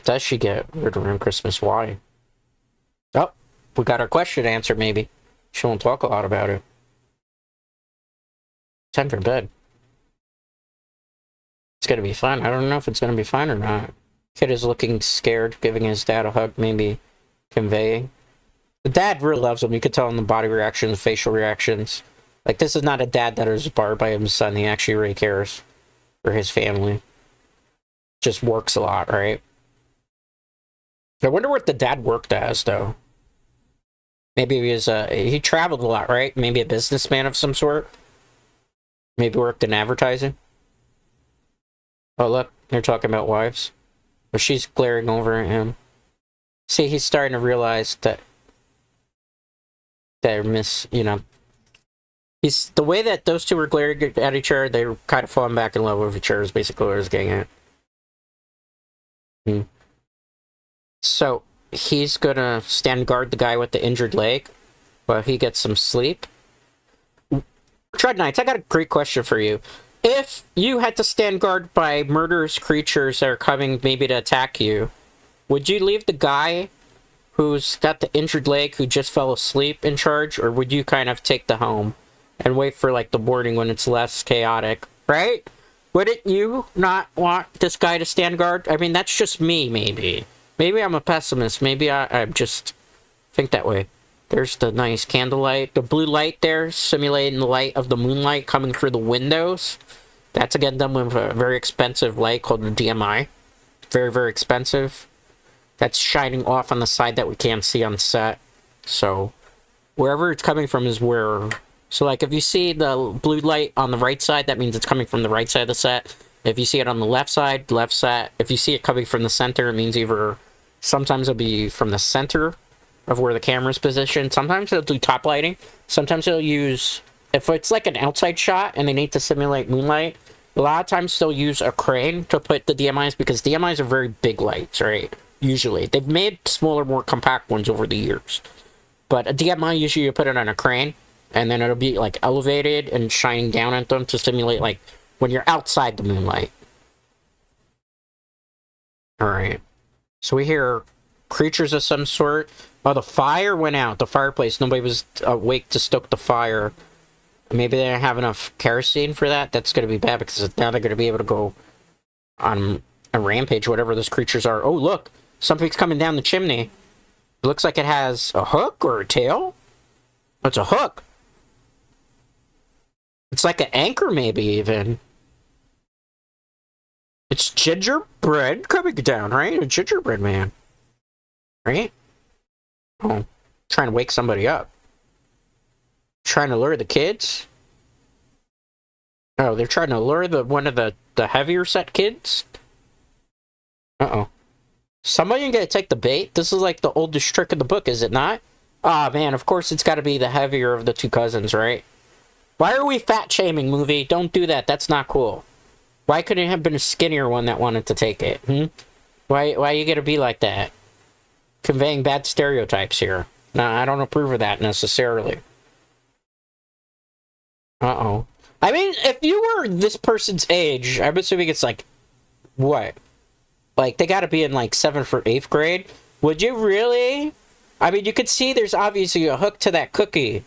Does she get weird around Christmas? Why? Oh, we got our question answered, maybe. She won't talk a lot about it. Time for bed. It's gonna be fun. I don't know if it's gonna be fun or not. Kid is looking scared, giving his dad a hug, maybe conveying. The dad really loves him. You could tell in the body reactions, facial reactions. Like, this is not a dad that is barred by his son. He actually really cares for his family. Just works a lot, right? I wonder what the dad worked as, though. Maybe he traveled a lot, right? Maybe a businessman of some sort. Maybe worked in advertising. Oh, look, they're talking about wives. But she's glaring over at him. See, he's starting to realize that they're he's the way that those two were glaring at each other, they were kind of falling back in love with each other, is basically what I was getting at. So, he's gonna stand guard the guy with the injured leg while he gets some sleep. Tread Knights, I got a great question for you. If you had to stand guard by murderous creatures that are coming maybe to attack you, would you leave the guy who's got the injured leg who just fell asleep in charge, or would you kind of take the helm and wait for, like, the morning when it's less chaotic, right? Wouldn't you not want this guy to stand guard? I mean, that's just me, maybe. Maybe I'm a pessimist. Maybe I just think that way. There's the nice candlelight. The blue light there, simulating the light of the moonlight coming through the windows. That's, again, done with a very expensive light called the DMI. Very, very expensive. That's shining off on the side that we can't see on set. So, wherever it's coming from is where... So, like, if you see the blue light on the right side, that means it's coming from the right side of the set. If you see it on the left side, left side. If you see it coming from the center, it means either... Sometimes it'll be from the center of where the camera's positioned. Sometimes they'll do top lighting. Sometimes they'll use... If it's like an outside shot and they need to simulate moonlight, a lot of times they'll use a crane to put the DMIs, because DMIs are very big lights, right? Usually. They've made smaller, more compact ones over the years. But a DMI, usually you put it on a crane, and then it'll be, like, elevated and shining down at them to simulate, like, when you're outside the moonlight. Alright. So we hear creatures of some sort. Oh, the fire went out. The fireplace. Nobody was awake to stoke the fire. Maybe they don't have enough kerosene for that. That's going to be bad, because now they're going to be able to go on a rampage, whatever those creatures are. Oh, look. Something's coming down the chimney. It looks like it has a hook or a tail. It's a hook. It's like an anchor, maybe, even. It's gingerbread coming down, right? A gingerbread man. Right? Oh, trying to wake somebody up. Trying to lure the kids? Oh, they're trying to lure one of the heavier set kids? Uh-oh. Somebody gonna take the bait? This is like the oldest trick in the book, is it not? Ah, man, of course it's gotta be the heavier of the two cousins, right? Why are we fat-shaming, movie? Don't do that. That's not cool. Why couldn't it have been a skinnier one that wanted to take it? Why you gotta be like that? Conveying bad stereotypes here. No, I don't approve of that necessarily. Uh-oh. I mean, if you were this person's age, I'm assuming it's like, what? Like, they gotta be in like 7th or 8th grade? Would you really? I mean, you could see there's obviously a hook to that cookie.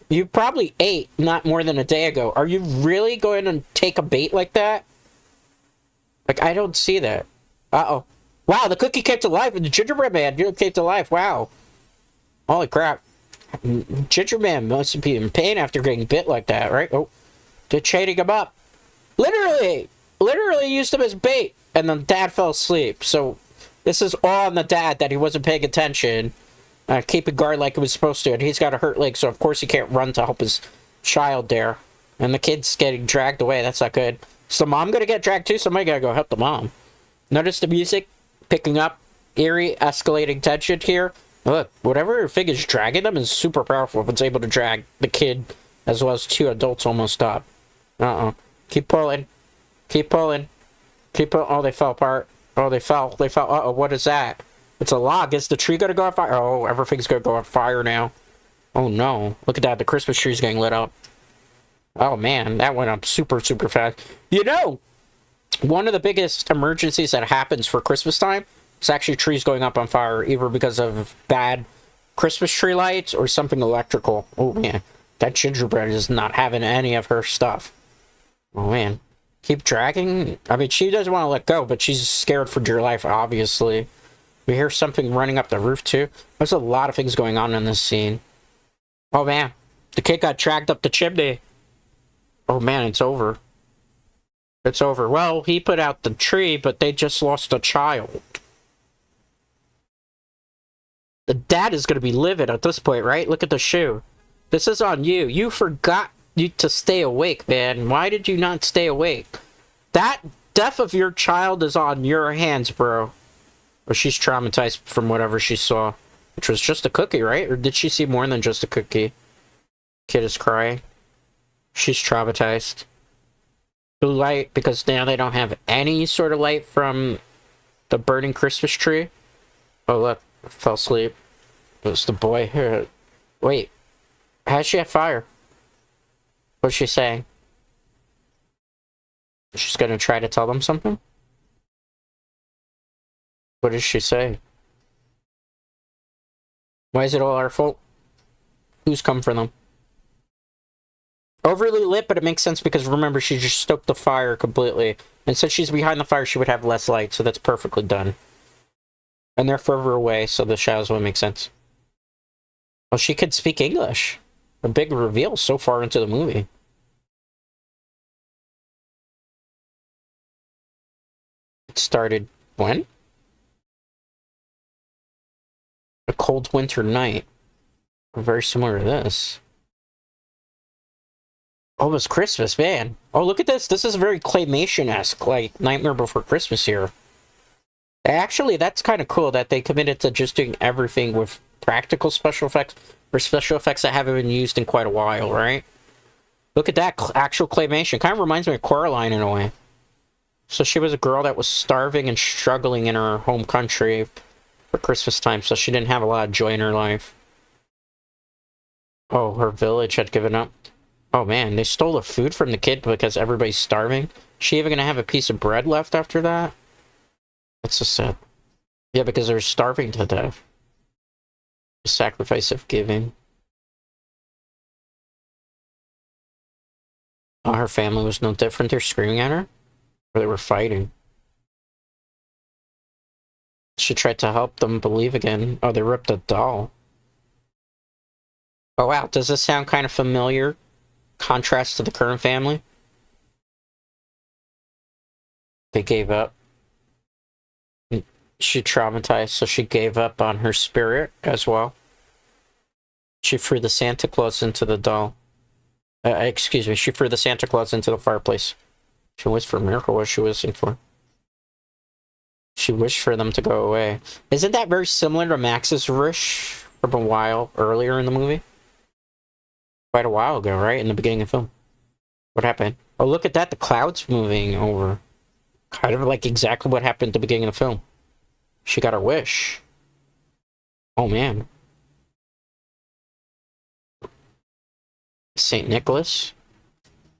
You probably ate not more than a day ago. Are you really going to take a bait like that? Like, I don't see that. Uh-oh. Wow, the cookie came to life, and the gingerbread man came to life. Wow. Holy crap. Gingerbread man must be in pain after getting bit like that, right? Oh, they're chaining him up. Literally used him as bait, and then dad fell asleep. So this is all on the dad that he wasn't paying attention, keeping guard like he was supposed to, and he's got a hurt leg, so of course he can't run to help his child there. And the kid's getting dragged away. That's not good. Is the mom gonna get dragged too? Somebody gotta go help the mom. Notice the music picking up, eerie, escalating tension here. Look, whatever thing is dragging them is super powerful if it's able to drag the kid as well as two adults almost up. Keep pulling. Keep pulling. Keep pulling. Oh, they fell apart. Oh, they fell. They fell. Uh-oh, what is that? It's a log. Is the tree gonna go on fire? Oh, everything's gonna go on fire now. Oh, no. Look at that. The Christmas tree's getting lit up. Oh, man. That went up super, super fast. You know, one of the biggest emergencies that happens for Christmas time is actually trees going up on fire, either because of bad Christmas tree lights or something electrical. Oh, man. That gingerbread is not having any of her stuff. Oh, man. Keep dragging. I mean, she doesn't want to let go, but she's scared for dear life, obviously. We hear something running up the roof, too. There's a lot of things going on in this scene. Oh, man. The kid got dragged up the chimney. Oh, man, it's over. It's over. Well, he put out the tree, but they just lost a child. The dad is going to be livid at this point, right? Look at the shoe. This is on you. You forgot to stay awake, man. Why did you not stay awake? That death of your child is on your hands, bro. Or she's traumatized from whatever she saw. Which was just a cookie, right? Or did she see more than just a cookie? Kid is crying. She's traumatized. Blue light, because now they don't have any sort of light from the burning Christmas tree. Oh, look. Fell asleep. It was the boy here. Wait. How's she have fire? What's she saying? She's gonna try to tell them something? What does she say? Why is it all our fault? Who's come for them? Overly lit, but it makes sense because remember, she just stoked the fire completely. And since she's behind the fire, she would have less light, so that's perfectly done. And they're further away, so the shadows would make sense. Well, she could speak English. A big reveal so far into the movie. It started when? A cold winter night. Very similar to this. Oh, it's Christmas, man. Oh, look at this. This is very claymation-esque, like Nightmare Before Christmas here. Actually, that's kind of cool that they committed to just doing everything with practical special effects, or special effects that haven't been used in quite a while, right? Look at that actual claymation. Kind of reminds me of Coraline in a way. So she was a girl that was starving and struggling in her home country for Christmas time, so she didn't have a lot of joy in her life. Oh, her village had given up. Oh man, they stole the food from the kid because everybody's starving. Is she even gonna have a piece of bread left after that? That's so sad. Yeah, because they're starving to death. The sacrifice of giving. Oh, her family was no different. They're screaming at her? Or they were fighting? She tried to help them believe again. Oh, they ripped a doll. Oh wow, does this sound kind of familiar? Contrast to the current family? They gave up. She traumatized, so she gave up on her spirit as well. She threw the Santa Claus into the doll. Excuse me, she threw the Santa Claus into the fireplace. She wished for a miracle. What was she wishing for? She wished for them to go away. Isn't that very similar to Max's wish from a while earlier in the movie? Quite a while ago, right? In the beginning of the film. What happened? Oh, look at that. The cloud's moving over. Kind of like exactly what happened at the beginning of the film. She got her wish. Oh, man. St. Nicholas?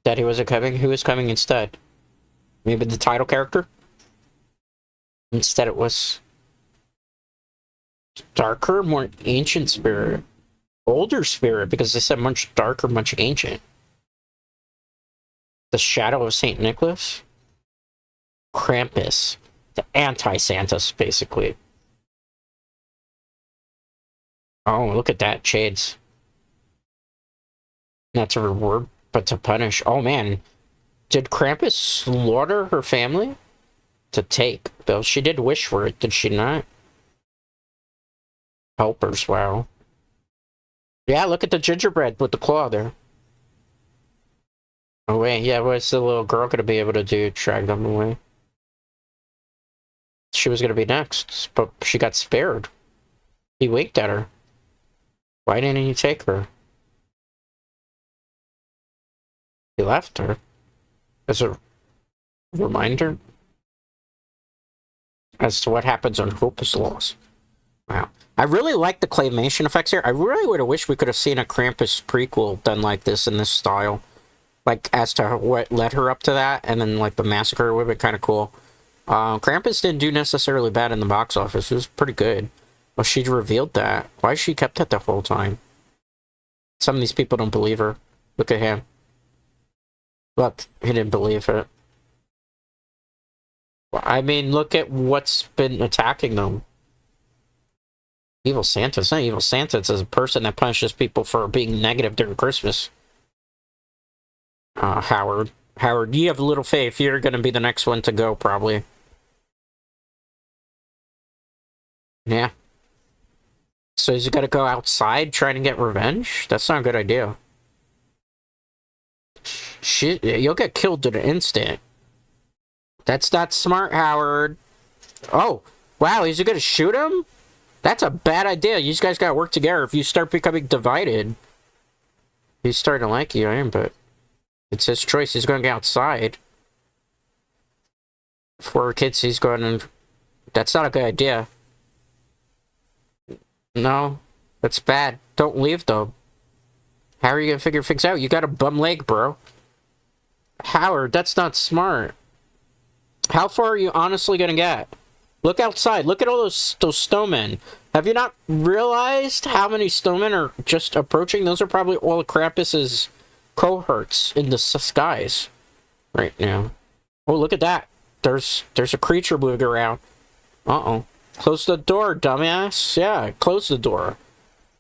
Daddy wasn't coming? Who was coming instead? Maybe the title character? Instead it was... darker, more ancient spirit. Older spirit, because they said much darker, much ancient. The shadow of St. Nicholas? Krampus. The anti-Santas, basically. Oh, look at that. Shades. Not to reward, but to punish. Oh, man. Did Krampus slaughter her family? To take, though. She did wish for it, did she not? Helpers, wow. Yeah, look at the gingerbread with the claw there. Oh, wait, yeah, what's the little girl gonna be able to do? Drag them away. She was gonna be next, but she got spared. He winked at her. Why didn't he take her? He left her. As a reminder as to what happens on Hope is Lost. Wow. I really like the claymation effects here. I really would have wished we could have seen a Krampus prequel done like this in this style. Like, as to what led her up to that, and then, like, the massacre would have been kind of cool. Krampus didn't do necessarily bad in the box office. It was pretty good. Well, she revealed that. Why she kept it the whole time? Some of these people don't believe her. Look at him. Look, he didn't believe it. I mean, look at what's been attacking them. Evil Santa. It's not Evil Santa. It's a person that punishes people for being negative during Christmas. Howard. Howard, you have little faith. You're going to be the next one to go, probably. Yeah. So he's got to go outside trying to get revenge? That's not a good idea. Shit, you'll get killed in an instant. That's not smart, Howard. Oh, wow, he's gonna shoot him? That's a bad idea. You guys gotta work together if you start becoming divided. He's starting to like you, but it's his choice. He's going to get outside. For kids, he's going to... That's not a good idea. No, that's bad. Don't leave, though. How are you gonna figure things out? You got a bum leg, bro. Howard, that's not smart. How far are you honestly gonna get? Look outside. Look at all those snowmen. Have you not realized how many snowmen are just approaching? Those are probably all of Krampus's cohorts in the skies right now. Oh, look at that. There's a creature moving around. Uh-oh. Close the door, dumbass. Yeah, close the door.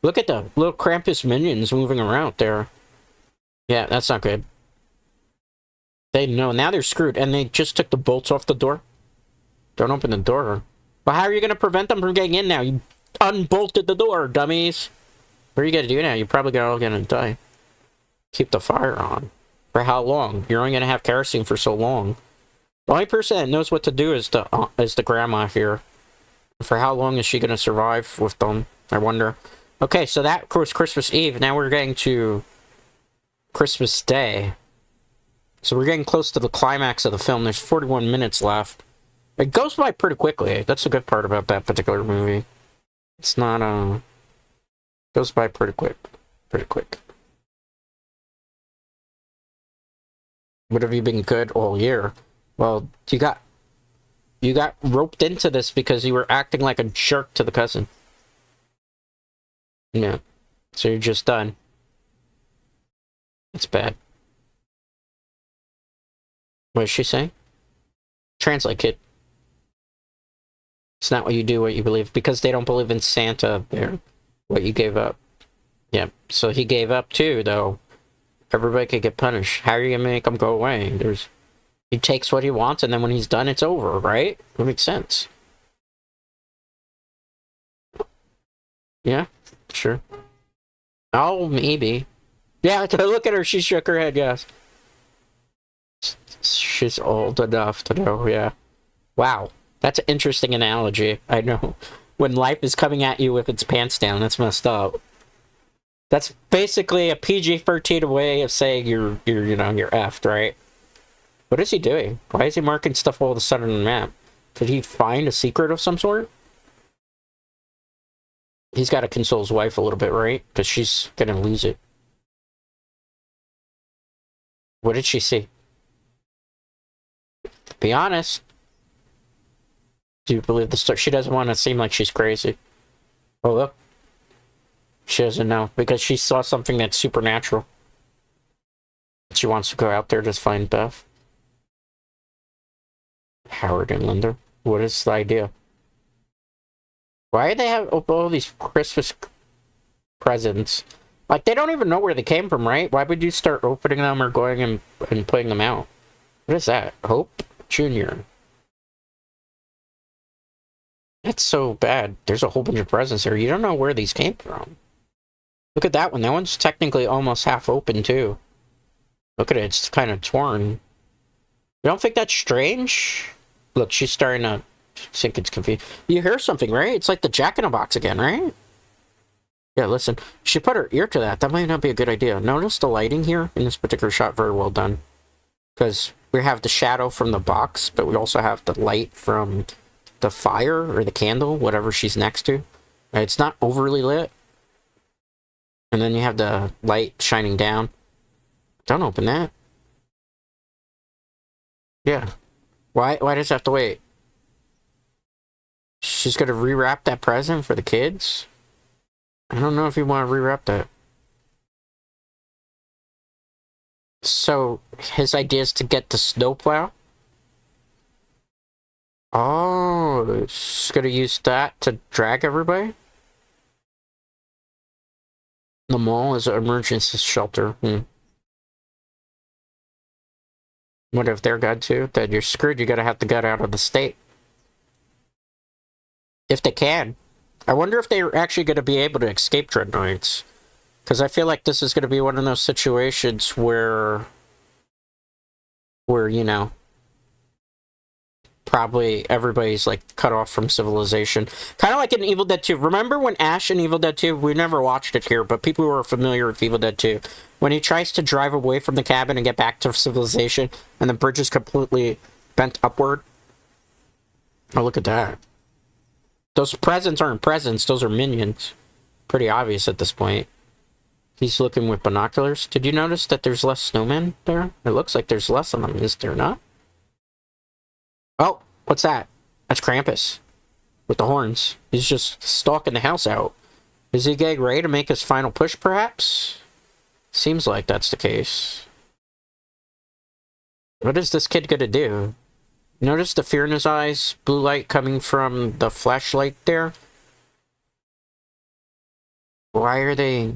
Look at the little Krampus minions moving around there. Yeah, that's not good. They know. Now they're screwed. And they just took the bolts off the door. Don't open the door. But how are you going to prevent them from getting in now? You unbolted the door, dummies. What are you going to do now? You're probably all going to die. Keep the fire on. For how long? You're only going to have kerosene for so long. The only person that knows what to do is the grandma here. For how long is she going to survive with them? I wonder. Okay, so that was Christmas Eve. Now we're getting to Christmas Day. So we're getting close to the climax of the film. There's 41 minutes left. It goes by pretty quickly. That's the good part about that particular movie. It's not, goes by pretty quick. Pretty quick. What have you been good all year? Well, you got roped into this because you were acting like a jerk to the cousin. Yeah. So you're just done. It's bad. What is she saying? Translate, kid. It's not what you do, what you believe. Because they don't believe in Santa, there. What you gave up. Yeah. So he gave up too, though. Everybody could get punished. How are you gonna make him go away? He takes what he wants, and then when he's done, it's over, right? That makes sense. Yeah, sure. Oh, maybe. Yeah, look at her. She shook her head, yes. She's old enough to know, yeah. Wow. That's an interesting analogy. I know. When life is coming at you with its pants down, that's messed up. That's basically a PG-13 way of saying you're effed, right? What is he doing? Why is he marking stuff all of a sudden on the map? Did he find a secret of some sort? He's got to console his wife a little bit, right? Because she's gonna lose it. What did she see? Be honest. Do you believe the story? She doesn't want to seem like she's crazy. Oh, look. She doesn't know, because she saw something that's supernatural. She wants to go out there to find Beth. Howard and Linda. What is the idea? Why do they have all these Christmas presents? Like, they don't even know where they came from, right? Why would you start opening them or going and putting them out? What is that? Hope Jr. That's so bad. There's a whole bunch of presents there. You don't know where these came from. Look at that one. That one's technically almost half open, too. Look at it. It's kind of torn. You don't think that's strange? Look, she's starting to think it's confused. You hear something, right? It's like the Jack-in-a-Box again, right? Yeah, listen. She put her ear to that. That might not be a good idea. Notice the lighting here in this particular shot. Very well done. Because we have the shadow from the box, but we also have the light from the fire or the candle, whatever she's next to. It's not overly lit. And then you have the light shining down. Don't open that. Yeah. Why does it have to wait? She's gonna rewrap that present for the kids? I don't know if you want to rewrap that. So, his idea is to get the snowplow? Oh, she's gonna use that to drag everybody? The mall is an emergency shelter. What if they're good too? Then you're screwed. You gotta have to get out of the state. If they can. I wonder if they're actually gonna be able to escape dreadnoughts. Because I feel like this is gonna be one of those situations where, you know, probably everybody's like cut off from civilization. Kind of like in Evil Dead 2. Remember when Ash in Evil Dead 2, we never watched it here, but people who are familiar with Evil Dead 2, when he tries to drive away from the cabin and get back to civilization, and the bridge is completely bent upward. Oh, look at that. Those presents aren't presents, those are minions. Pretty obvious at this point. He's looking with binoculars. Did you notice that there's less snowmen there? It looks like there's less of them, is there not? Oh, what's that? That's Krampus. With the horns. He's just stalking the house out. Is he getting ready to make his final push, perhaps? Seems like that's the case. What is this kid gonna do? Notice the fear in his eyes? Blue light coming from the flashlight there? Why are they...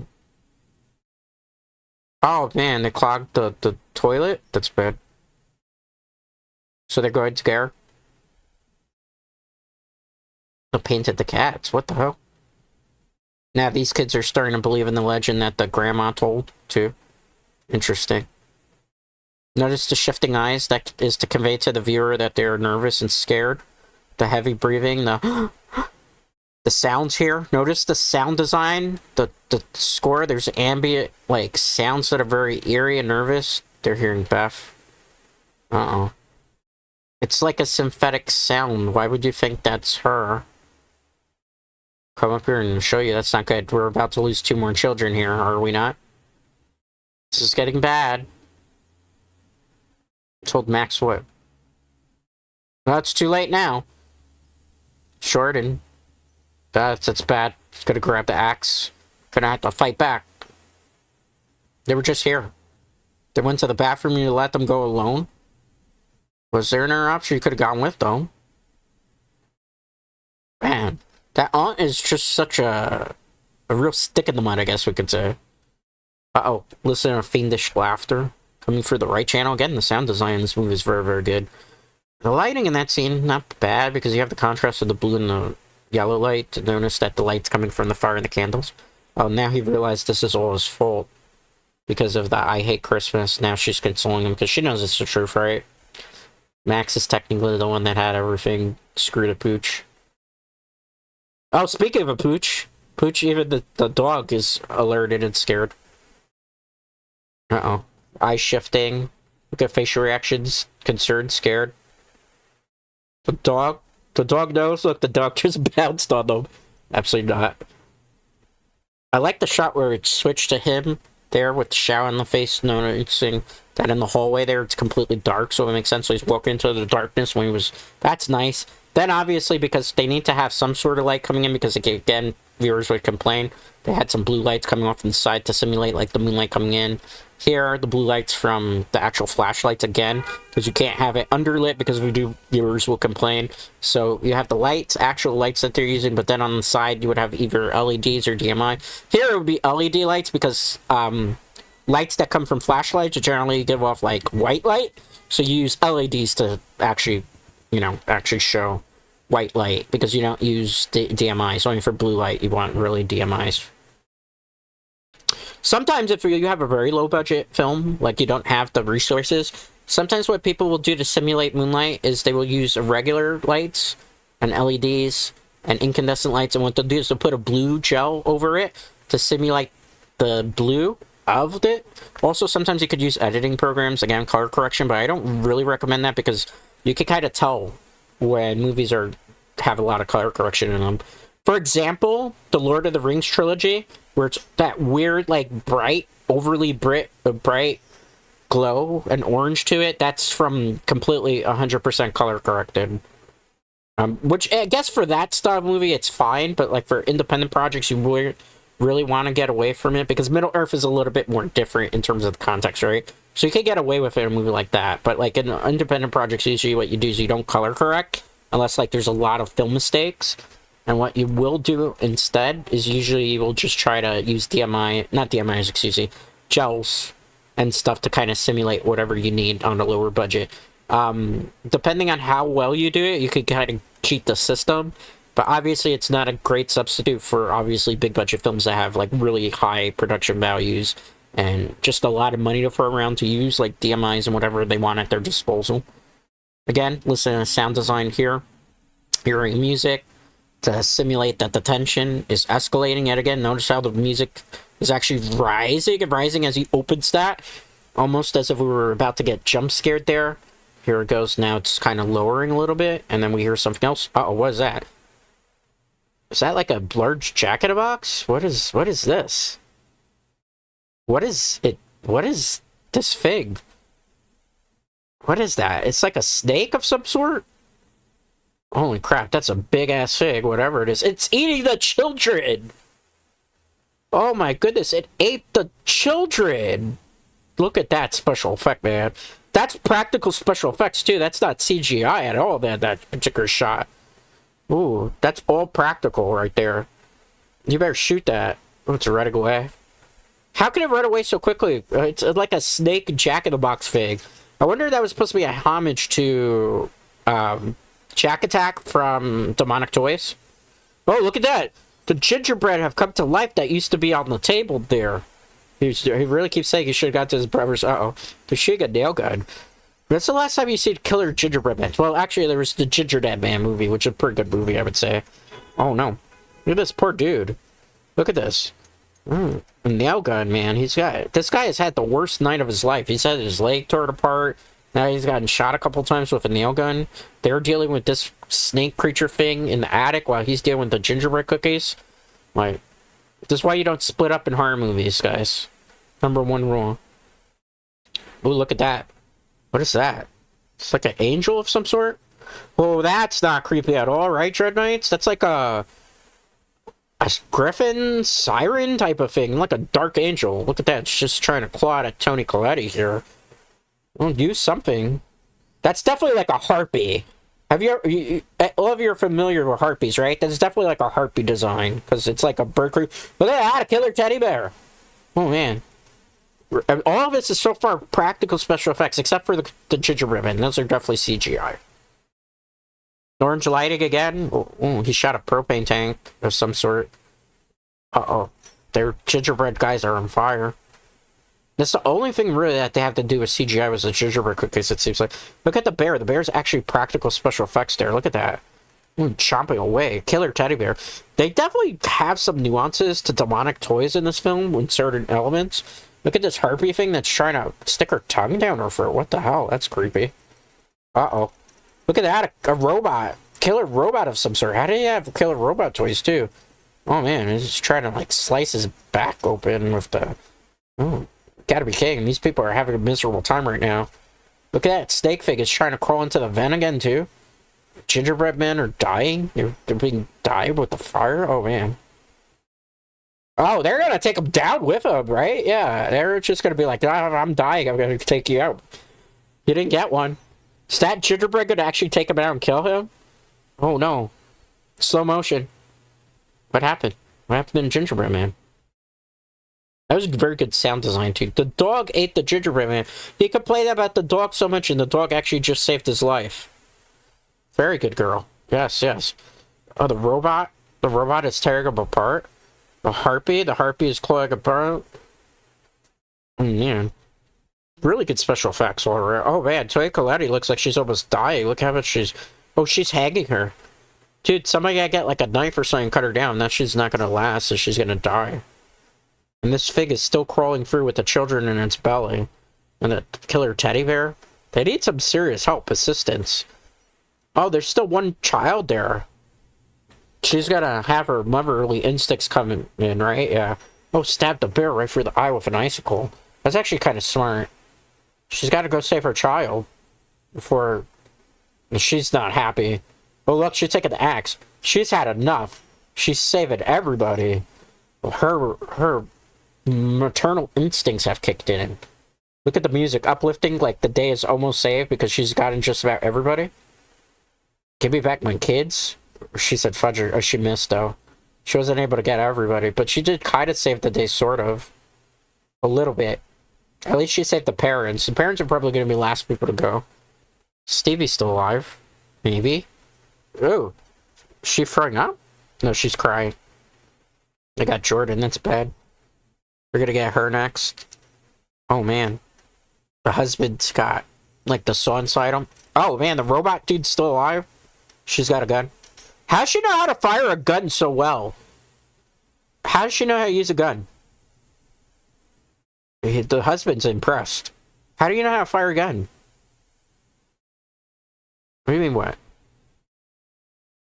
Oh, man, they clogged the toilet? That's bad. So they're going to scare? They painted the cats. What the hell? Now these kids are starting to believe in the legend that the grandma told, too. Interesting. Notice the shifting eyes. That is to convey to the viewer that they're nervous and scared. The heavy breathing, the sounds here. Notice the sound design, the score. There's ambient, like, sounds that are very eerie and nervous. They're hearing Beth. Uh-oh. It's like a synthetic sound. Why would you think that's her? Come up here and show you. That's not good. We're about to lose 2 more children here, are we not? This is getting bad. Told Max what? Well, it's too late now. Shorten. That's bad. He's gonna grab the axe. Gonna have to fight back. They were just here. They went to the bathroom and you let them go alone? Was there another option you could have gone with, though? Man, that aunt is just such a real stick in the mud, I guess we could say. Uh-oh, listen to fiendish laughter. Coming through the right channel. Again, the sound design in this movie is very, very good. The lighting in that scene, not bad, because you have the contrast of the blue and the yellow light. Notice that the light's coming from the fire and the candles. Oh, now he realized this is all his fault. Because of the I hate Christmas. Now she's consoling him, because she knows it's the truth, right? Max is technically the one that had everything screwed to Pooch. Oh, speaking of a Pooch, even the dog is alerted and scared. Uh-oh. Eye shifting. Look at facial reactions. Concerned, scared. The dog knows. Look, the dog just bounced on them. Absolutely not. I like the shot where it switched to him there with the shower in the face, noticing that in the hallway there it's completely dark, so it makes sense. So he's walking into the darkness when he was... That's nice. Then obviously, because they need to have some sort of light coming in, because again, viewers would complain. They had some blue lights coming off from the side to simulate like the moonlight coming in. Here are the blue lights from the actual flashlights again, because you can't have it underlit because if you do, viewers will complain. So you have the lights, actual lights that they're using, but then on the side you would have either LEDs or DMI. Here it would be LED lights because lights that come from flashlights generally give off like white light. So you use LEDs to actually, actually show white light because you don't use DMIs. Only for blue light you want really DMIs. Sometimes if you have a very low budget film, like you don't have the resources, sometimes what people will do to simulate moonlight is they will use regular lights and LEDs and incandescent lights, and what they'll do is they'll put a blue gel over it to simulate the blue of it. Also, sometimes you could use editing programs, again, color correction, but I don't really recommend that because you can kind of tell when movies have a lot of color correction in them. For example, the Lord of the Rings trilogy, where it's that weird, like, overly bright glow and orange to it, that's from completely 100% color corrected. Which, I guess for that style of movie, it's fine, but, like, for independent projects, you really want to get away from it, because Middle-earth is a little bit more different in terms of the context, right? So you can get away with it in a movie like that, but, like, in independent projects, usually what you do is you don't color correct, unless, like, there's a lot of film mistakes. And what you will do instead is usually you will just try to use gels and stuff to kind of simulate whatever you need on a lower budget. Depending on how well you do it, you could kind of cheat the system. But obviously it's not a great substitute for obviously big budget films that have like really high production values and just a lot of money to throw around to use like DMIs and whatever they want at their disposal. Again, listen to sound design here. Hearing music to simulate that the tension is escalating yet again. Notice how the music is actually rising and rising as he opens that. Almost as if we were about to get jump scared there. Here it goes. Now it's kind of lowering a little bit. And then we hear something else. Uh-oh, what is that? Is that like a large jack-in-a-box? What is this? What is it? What is this fig? What is that? It's like a snake of some sort? Holy crap, that's a big-ass fig, whatever it is. It's eating the children! Oh my goodness, it ate the children! Look at that special effect, man. That's practical special effects, too. That's not CGI at all, that particular shot. Ooh, that's all practical right there. You better shoot that. Oh, it's running away. How can it run away so quickly? It's like a snake jack-in-the-box fig. I wonder if that was supposed to be a homage to, Jack Attack from Demonic Toys. Oh, look at that! The gingerbread have come to life that used to be on the table there. He really keeps saying he should have got to his brother's. Uh-oh. He should have got nail gun. That's the last time you see Killer Gingerbread Man. Well, actually, there was the Gingerbread Man movie, which is a pretty good movie, I would say. Oh, no. Look at this poor dude. Look at this. A nail gun, man. This guy has had the worst night of his life. He's had his leg torn apart. Now he's gotten shot a couple times with a nail gun. They're dealing with this snake creature thing in the attic while he's dealing with the gingerbread cookies. Like, this is why you don't split up in horror movies, guys. Number one rule. Ooh, look at that. What is that? It's like an angel of some sort? Well, that's not creepy at all, right, Dread Knights? That's like a griffin, siren type of thing. Like a dark angel. Look at that. It's just trying to claw at Tony Colletti here. Well, use something. That's definitely like a harpy. Have you all of you are familiar with harpies, right? That's definitely like a harpy design, because it's like a bird crew. Look at that, a killer teddy bear. Oh, man. All of this is so far practical special effects, except for the gingerbread man. Those are definitely CGI. Orange lighting again. Oh, he shot a propane tank of some sort. Uh-oh. Their gingerbread guys are on fire. That's the only thing really that they have to do with CGI was the gingerbread cookies, it seems like. Look at the bear. The bear's actually practical special effects there. Look at that. Chomping away. Killer teddy bear. They definitely have some nuances to Demonic Toys in this film in certain elements. Look at this harpy thing that's trying to stick her tongue down her throat. What the hell? That's creepy. Uh-oh. Look at that. A robot. Killer robot of some sort. How do you have killer robot toys, too? Oh, man. He's just trying to, like, slice his back open with the... Oh. Gotta be kidding. These people are having a miserable time right now. Look at that. Snake fig is trying to crawl into the vent again, too. Gingerbread men are dying. They're being dyed with the fire. Oh, man. Oh, they're gonna take him down with him, right? Yeah, they're just gonna be like, I'm dying, I'm gonna take you out. You didn't get one. Is that gingerbread gonna actually take him out and kill him? Oh no. Slow motion. What happened? What happened in Gingerbread Man? That was a very good sound design too. The dog ate the gingerbread man. He complained about the dog so much, and the dog actually just saved his life. Very good girl. Yes, yes. Oh, the robot. The robot is tearing him apart. The harpy. The harpy is clawing apart. Oh, man. Really good special effects all around. Oh man, Toya Coletti looks like she's almost dying. Look how much she's... Oh, she's hanging her. Dude, somebody gotta get like a knife or something and cut her down. That she's not gonna last, so she's gonna die. And this fig is still crawling through with the children in its belly. And the killer teddy bear. They need some serious help, assistance. Oh, there's still one child there. She's gotta have her motherly instincts come in, right? Yeah. Oh, stabbed the bear right through the eye with an icicle. That's actually kind of smart. She's gotta go save her child before she's not happy. Oh, look, she's taking the axe. She's had enough. She's saving everybody. Her maternal instincts have kicked in. Look at the music, uplifting, like the day is almost saved because she's gotten just about everybody. Give me back my kids. She said fudger. Oh, she missed though. She wasn't able to get everybody, but she did kind of save the day, sort of. A little bit. At least she saved the parents. The parents are probably going to be the last people to go. Stevie's still alive. Maybe. Oh. Is she throwing up? No, she's crying. I got Jordan, that's bad. We're gonna get her next. Oh man. The husband's got, like, the saw inside him. Oh man, the robot dude's still alive. She's got a gun. How does she know how to fire a gun so well? How does she know how to use a gun? The husband's impressed. How do you know how to fire a gun? What do you mean, what?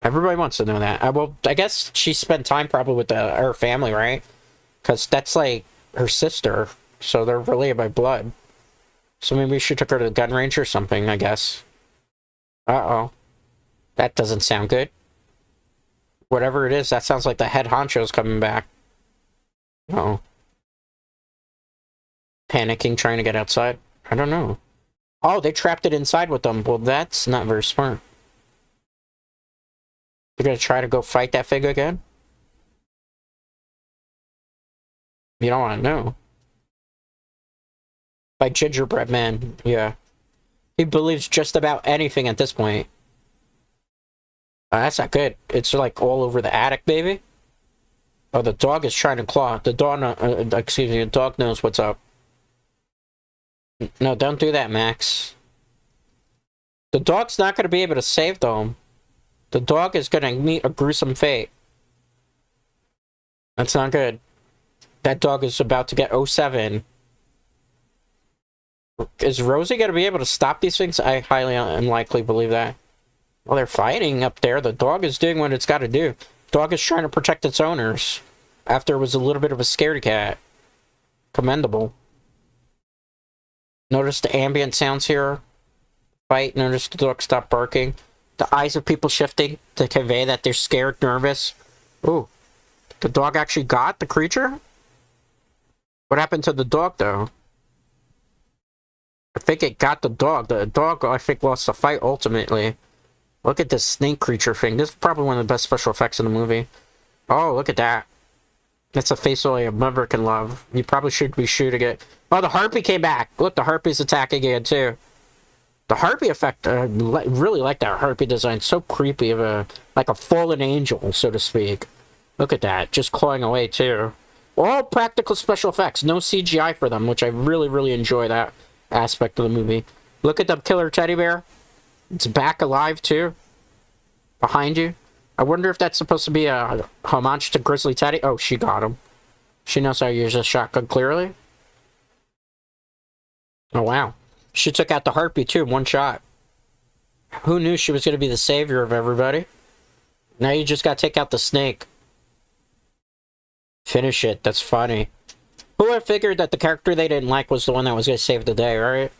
Everybody wants to know that. Well, I guess she spent time probably with her family, right? Because that's, like, her sister. So they're related by blood. So maybe she took her to the gun range or something, I guess. Uh-oh. That doesn't sound good. Whatever it is, that sounds like the head honcho's coming back. Uh-oh. Panicking, trying to get outside? I don't know. Oh, they trapped it inside with them. Well, that's not very smart. You're gonna try to go fight that fig again? You don't want to know. By Gingerbread Man, yeah. He believes just about anything at this point. That's not good. It's like all over the attic, baby. Oh, the dog is trying to claw. The dog, excuse me, the dog knows what's up. No, don't do that, Max. The dog's not going to be able to save them. The dog is going to meet a gruesome fate. That's not good. That dog is about to get 07. Is Rosie going to be able to stop these things? I highly unlikely believe that. Well, they're fighting up there. The dog is doing what it's got to do. Dog is trying to protect its owners. After it was a little bit of a scaredy cat. Commendable. Notice the ambient sounds here. Fight. Notice the dog stop barking. The eyes of people shifting to convey that they're scared, nervous. Ooh. The dog actually got the creature? What happened to the dog, though? I think it got the dog. The dog, I think, lost the fight ultimately. Look at this snake creature thing. This is probably one of the best special effects in the movie. Oh, look at that. That's a face only a mother can love. You probably should be shooting it. Oh, the harpy came back. Look, the harpy's attacking again, too. The harpy effect, I really like that harpy design. So creepy, of like a fallen angel, so to speak. Look at that. Just clawing away, too. All practical special effects. No CGI for them, which I really, really enjoy that aspect of the movie. Look at the killer teddy bear. It's back alive, too. Behind you. I wonder if that's supposed to be a homage to Grizzly Teddy. Oh, she got him. She knows how to use a shotgun clearly. Oh, wow. She took out the harpy, too, in one shot. Who knew she was going to be the savior of everybody? Now you just got to take out the snake. Finish it. That's funny. Who would have figured that the character they didn't like was the one that was going to save the day, right?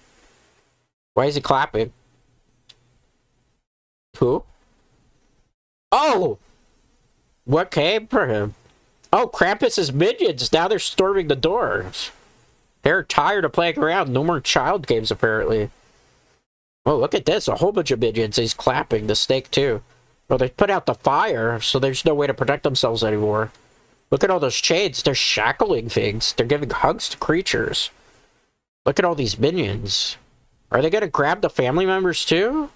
Why is he clapping? Who? Oh! What came for him? Oh, Krampus's minions! Now they're storming the doors. They're tired of playing around. No more child games, apparently. Oh, look at this. A whole bunch of minions. He's clapping. The snake, too. Well, they put out the fire, so there's no way to protect themselves anymore. Look at all those chains. They're shackling things. They're giving hugs to creatures. Look at all these minions. Are they going to grab the family members, too?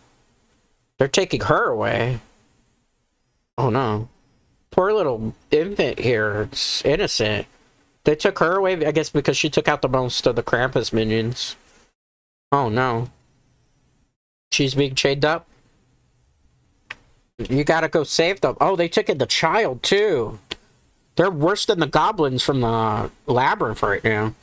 They're taking her away. Oh, no. Poor little infant here. It's innocent. They took her away, I guess, because she took out the most of the Krampus minions. Oh, no. She's being chained up. You gotta go save them. Oh, they took in the child, too. They're worse than the goblins from the labyrinth right now.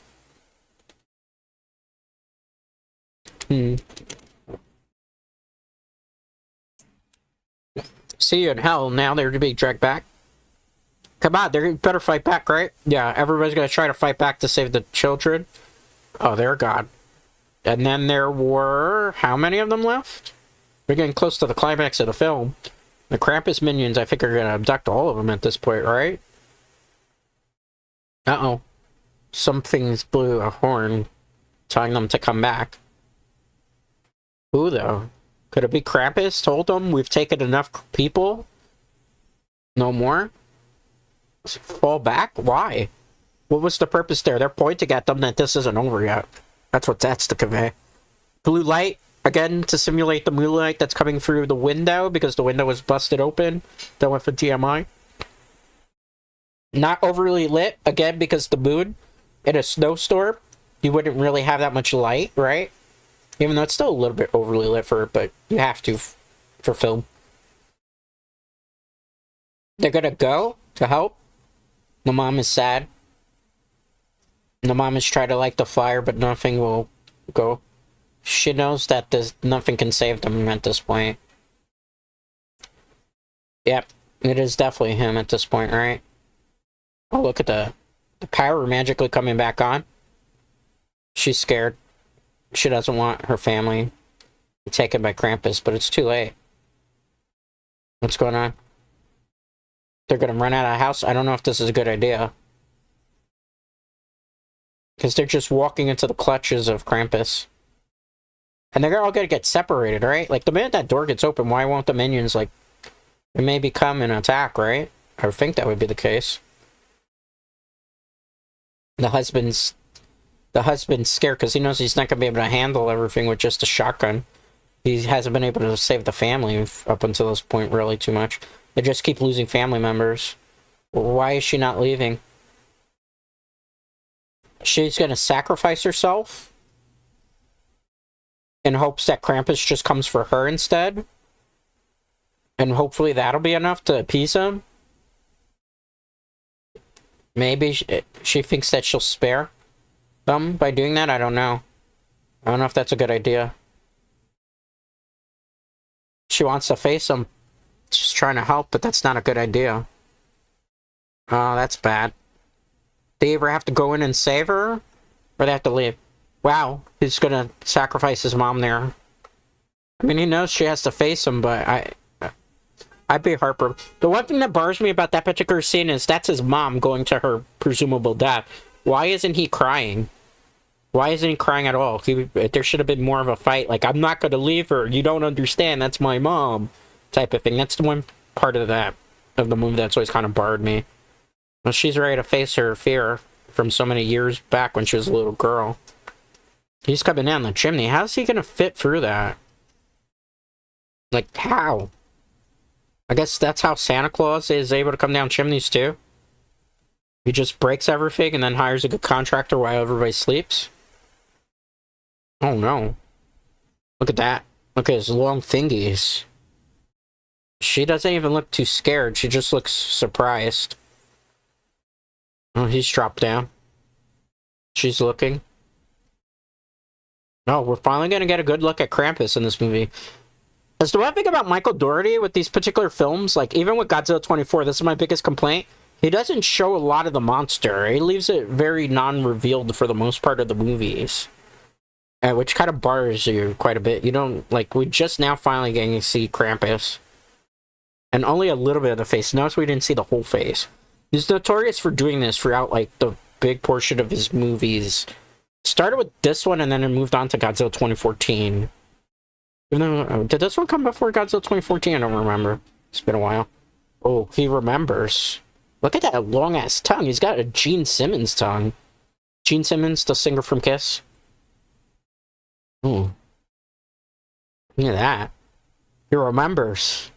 See you in hell. Now they're being dragged back. Come on, they better fight back, right? Yeah, everybody's gonna try to fight back to save the children. Oh, they're gone. And then there were... how many of them left? We're getting close to the climax of the film. The Krampus minions, I think, are gonna abduct all of them at this point, right? Uh-oh. Something's blew a horn, telling them to come back. Who, though? Could it be Krampus told them we've taken enough people? No more? Fall back? Why? What was the purpose there? They're pointing at them that this isn't over yet. That's to convey. Blue light, again, to simulate the moonlight that's coming through the window, because the window was busted open. That went for TMI. Not overly lit, again, because the moon, in a snowstorm, you wouldn't really have that much light, right? Even though it's still a little bit overly lit for it, but you have to for film. They're gonna go to help. The mom is sad. The mom is trying to light the fire, but nothing will go. She knows that nothing can save them at this point. Yep, it is definitely him at this point, right? Oh, look at the power magically coming back on. She's scared. She doesn't want her family taken by Krampus, but it's too late. What's going on? They're gonna run out of the house? I don't know if this is a good idea. Because they're just walking into the clutches of Krampus. And they're all gonna get separated, right? Like, the minute that door gets open, why won't the minions, like... maybe come and attack, right? I would think that would be the case. The husband's scared because he knows he's not gonna be able to handle everything with just a shotgun. He hasn't been able to save the family up until this point really too much. They just keep losing family members. Why is she not leaving? She's gonna sacrifice herself in hopes that Krampus just comes for her instead. And hopefully that'll be enough to appease him. Maybe she thinks that she'll spare them by doing that. I don't know. I don't know if that's a good idea. She wants to face him. She's trying to help, but that's not a good idea. Oh, that's bad. They either have to go in and save her, or they have to leave. Wow, he's gonna sacrifice his mom there. I mean, he knows she has to face him, but I'd be heartbroken. The one thing that bothers me about that particular scene is that's his mom going to her presumable death. Why isn't he crying? Why isn't he crying at all? There should have been more of a fight. Like, I'm not going to leave her. You don't understand. That's my mom. Type of thing. That's the one part of the movie that's always kind of bothered me. Well, she's ready to face her fear from so many years back when she was a little girl. He's coming down the chimney. How's he going to fit through that? Like, how? I guess that's how Santa Claus is able to come down chimneys, too. He just breaks everything and then hires a good contractor while everybody sleeps. Oh, no. Look at that. Look at his long fingies. She doesn't even look too scared. She just looks surprised. Oh, he's dropped down. She's looking. Oh, we're finally going to get a good look at Krampus in this movie. That's the one thing about Michael Dougherty with these particular films, like, even with Godzilla 24, this is my biggest complaint. He doesn't show a lot of the monster. He leaves it very non-revealed for the most part of the movies. Which kind of bars you quite a bit. You don't, like, we just now finally getting to see Krampus. And only a little bit of the face. Notice we didn't see the whole face. He's notorious for doing this throughout, like, the big portion of his movies. Started with this one, and then it moved on to Godzilla 2014. Even though, did this one come before Godzilla 2014? I don't remember. It's been a while. Oh, he remembers. Look at that long-ass tongue. He's got a Gene Simmons tongue. Gene Simmons, the singer from Kiss. Ooh. Look at that. He remembers.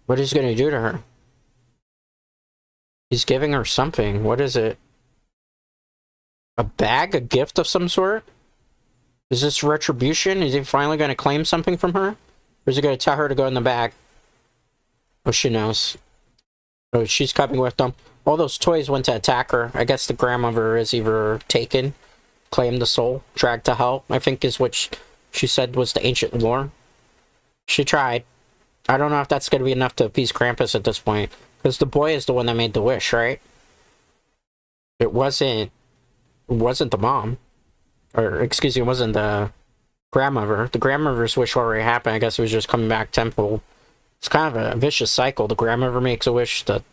What is he going to do to her? He's giving her something. What is it? A bag? A gift of some sort? Is this retribution? Is he finally going to claim something from her? Or is he going to tell her to go in the bag? Oh, she knows. Oh, she's coming with them. All those toys went to attack her. I guess the grandmother is either taken, claimed the soul, dragged to hell, I think is what she said was the ancient lore. She tried. I don't know if that's going to be enough to appease Krampus at this point. Because the boy is the one that made the wish, right? It wasn't the mom. Or, excuse me, it wasn't the grandmother. The grandmother's wish already happened. I guess it was just coming back tenfold. It's kind of a vicious cycle. The grandmother makes a wish, the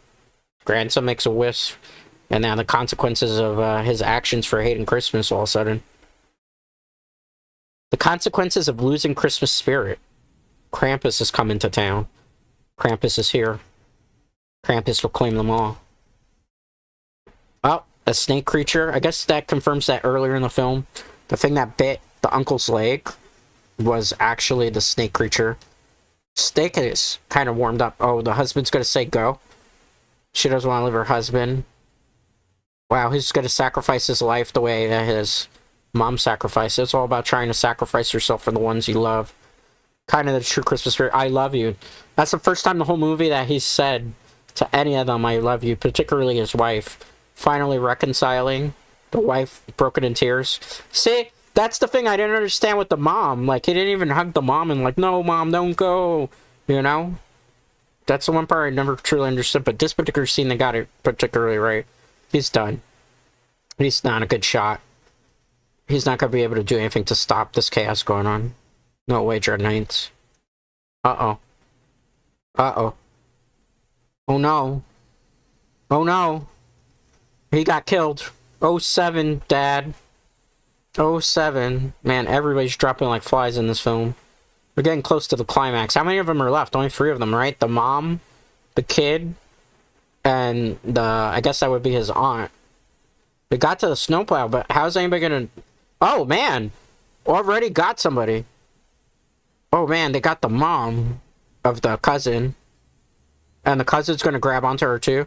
grandson makes a wish, and now the consequences of his actions for hating Christmas all of a sudden. The consequences of losing Christmas spirit. Krampus is coming to town. Krampus is here. Krampus will claim them all. Oh, a snake creature. I guess that confirms that earlier in the film. The thing that bit the uncle's leg was actually the snake creature. Snake is kind of warmed up. Oh, the husband's going to say go. She doesn't want to leave her husband. Wow, he's going to sacrifice his life the way that his mom sacrificed. It's all about trying to sacrifice yourself for the ones you love. Kind of the true Christmas spirit. I love you. That's the first time the whole movie that he said to any of them, I love you, particularly his wife. Finally reconciling. The wife broken in tears. See, that's the thing I didn't understand with the mom. Like, he didn't even hug the mom and like, no, mom, don't go. You know? That's the one part I never truly understood. But this particular scene, they got it particularly right. He's done. He's not a good shot. He's not going to be able to do anything to stop this chaos going on. No way, Dread Knights. Uh-oh. Uh-oh. Oh no. Oh no. He got killed. 07, Dad. 07. Man, everybody's dropping like flies in this film. We're getting close to the climax. How many of them are left? Only 3 of them, right? The mom, the kid, and the... I guess that would be his aunt. They got to the snowplow, but how's anybody gonna... Oh, man! Already got somebody. Oh, man, they got the mom of the cousin. And the cousin's gonna grab onto her, too.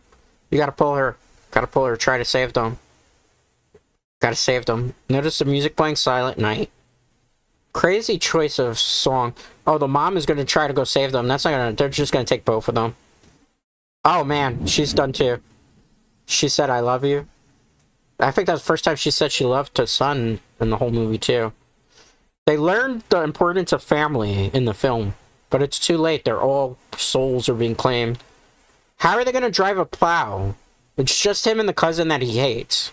You gotta pull her. Gotta pull her. Try to save them. Gotta save them. Notice the music playing Silent Night. Crazy choice of song. Oh, the mom is gonna try to go save them. That's not gonna... They're just gonna take both of them. Oh, man. She's done, too. She said, I love you. I think that's the first time she said she loved her son in the whole movie, too. They learned the importance of family in the film. But it's too late. They're all souls are being claimed. How are they going to drive a plow? It's just him and the cousin that he hates.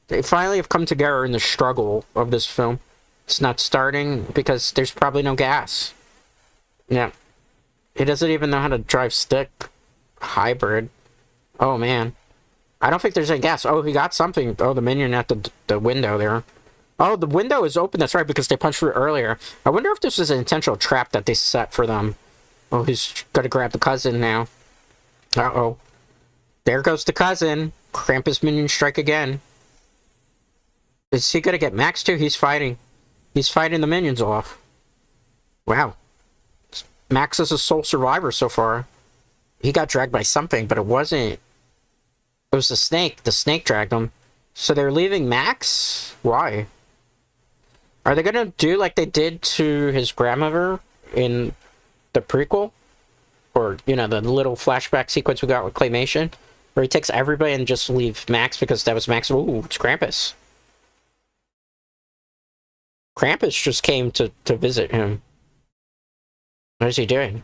They finally have come together in the struggle of this film. It's not starting because there's probably no gas. Yeah. He doesn't even know how to drive stick. Hybrid. Oh, man. I don't think there's any gas. Oh, he got something. Oh, the minion at the window there. Oh, the window is open. That's right, because they punched through it earlier. I wonder if this is an intentional trap that they set for them. Oh, he's gonna grab the cousin now. Uh-oh. There goes the cousin. Krampus minion strike again. Is he gonna get Max too? He's fighting. He's fighting the minions off. Wow. Max is a sole survivor so far. He got dragged by something, but it wasn't... It was the snake. The snake dragged him. So they're leaving Max? Why? Are they gonna do like they did to his grandmother in the prequel? Or, you know, the little flashback sequence we got with Claymation? Where he takes everybody and just leave Max because that was Max. Ooh, it's Krampus. Krampus just came to visit him. What is he doing?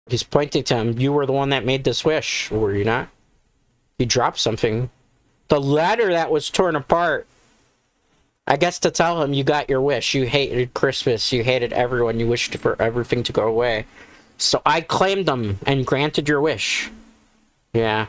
He's pointing to him. You were the one that made this wish, were you not? He dropped something. The letter that was torn apart. I guess to tell him you got your wish. You hated Christmas. You hated everyone. You wished for everything to go away. So I claimed them and granted your wish. Yeah.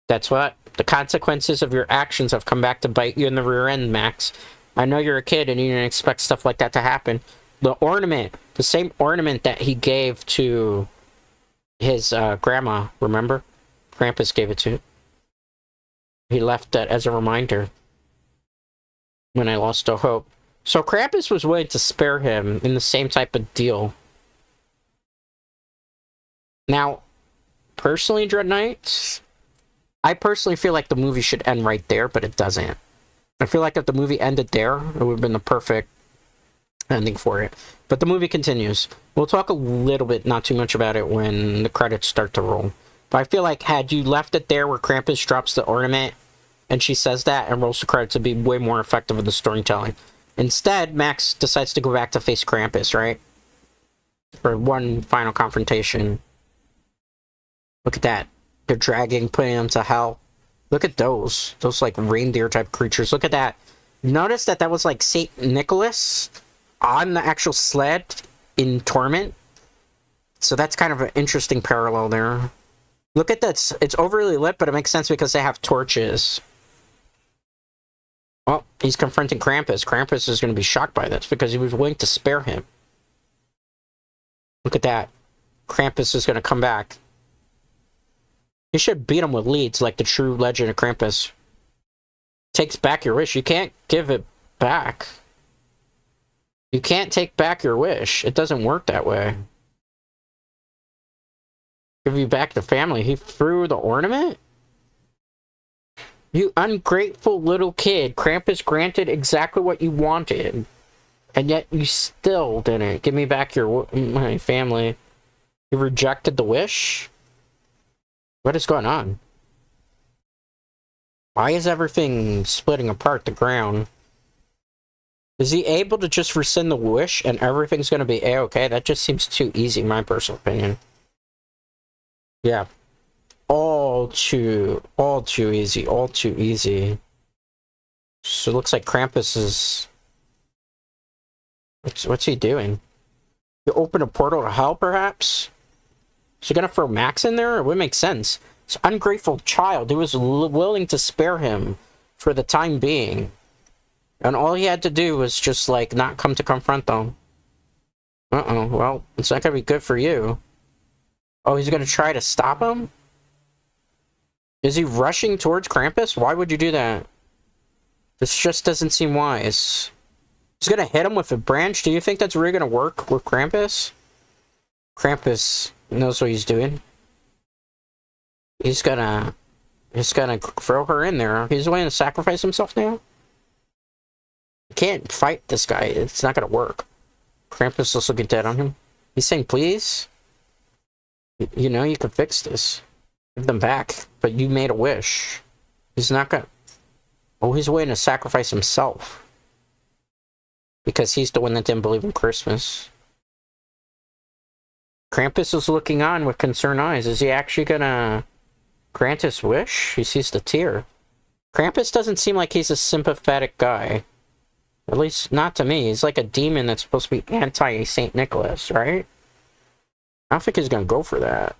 That's what. The consequences of your actions have come back to bite you in the rear end, Max. I know you're a kid and you didn't expect stuff like that to happen. The ornament, the same ornament that he gave to his grandma, remember? Krampus gave it to. He left that as a reminder when I lost all hope. So Krampus was willing to spare him in the same type of deal. Now, personally, Dread Knights, I personally feel like the movie should end right there, but it doesn't. I feel like if the movie ended there, it would have been the perfect ending for it. But the movie continues. We'll talk a little bit, not too much about it, when the credits start to roll. But I feel like had you left it there where Krampus drops the ornament and she says that and rolls the credits, it'd be way more effective in the storytelling. Instead, Max decides to go back to face Krampus, right? For one final confrontation. Look at that. They're dragging, putting him to hell. Look at those. Those, like, reindeer-type creatures. Look at that. Notice that was, like, St. Nicholas on the actual sled in Torment. So that's kind of an interesting parallel there. Look at that. It's overly lit, but it makes sense because they have torches. Well, he's confronting Krampus. Krampus is going to be shocked by this because he was willing to spare him. Look at that. Krampus is going to come back. You should beat him with leads like the true legend of Krampus. Takes back your wish. You can't give it back. You can't take back your wish. It doesn't work that way. Give you back the family. He threw the ornament? You ungrateful little kid. Krampus granted exactly what you wanted. And yet you still didn't. Give me back my family. You rejected the wish? What is going on? Why is everything splitting apart the ground? Is he able to just rescind the wish and everything's going to be A-okay? That just seems too easy, in my personal opinion. Yeah. All too easy. All too easy. So it looks like Krampus is... What's he doing? You open a portal to hell, perhaps? Is he gonna throw Max in there? It would make sense. This ungrateful child who was willing to spare him for the time being. And all he had to do was just, like, not come to confront them. Uh-oh, well, it's not gonna be good for you. Oh, he's gonna try to stop him? Is he rushing towards Krampus? Why would you do that? This just doesn't seem wise. He's gonna hit him with a branch? Do you think that's really gonna work with Krampus? Krampus knows what he's doing. He's gonna throw her in there. He's willing to sacrifice himself now? You can't fight this guy. It's not gonna work. Krampus is looking dead on him. He's saying, please? You know you can fix this. Give them back. But you made a wish. He's not gonna... Oh, he's willing to sacrifice himself. Because he's the one that didn't believe in Christmas. Krampus is looking on with concerned eyes. Is he actually gonna grant his wish? He sees the tear. Krampus doesn't seem like he's a sympathetic guy. At least, not to me. He's like a demon that's supposed to be anti-St. Nicholas, right? I don't think he's gonna go for that.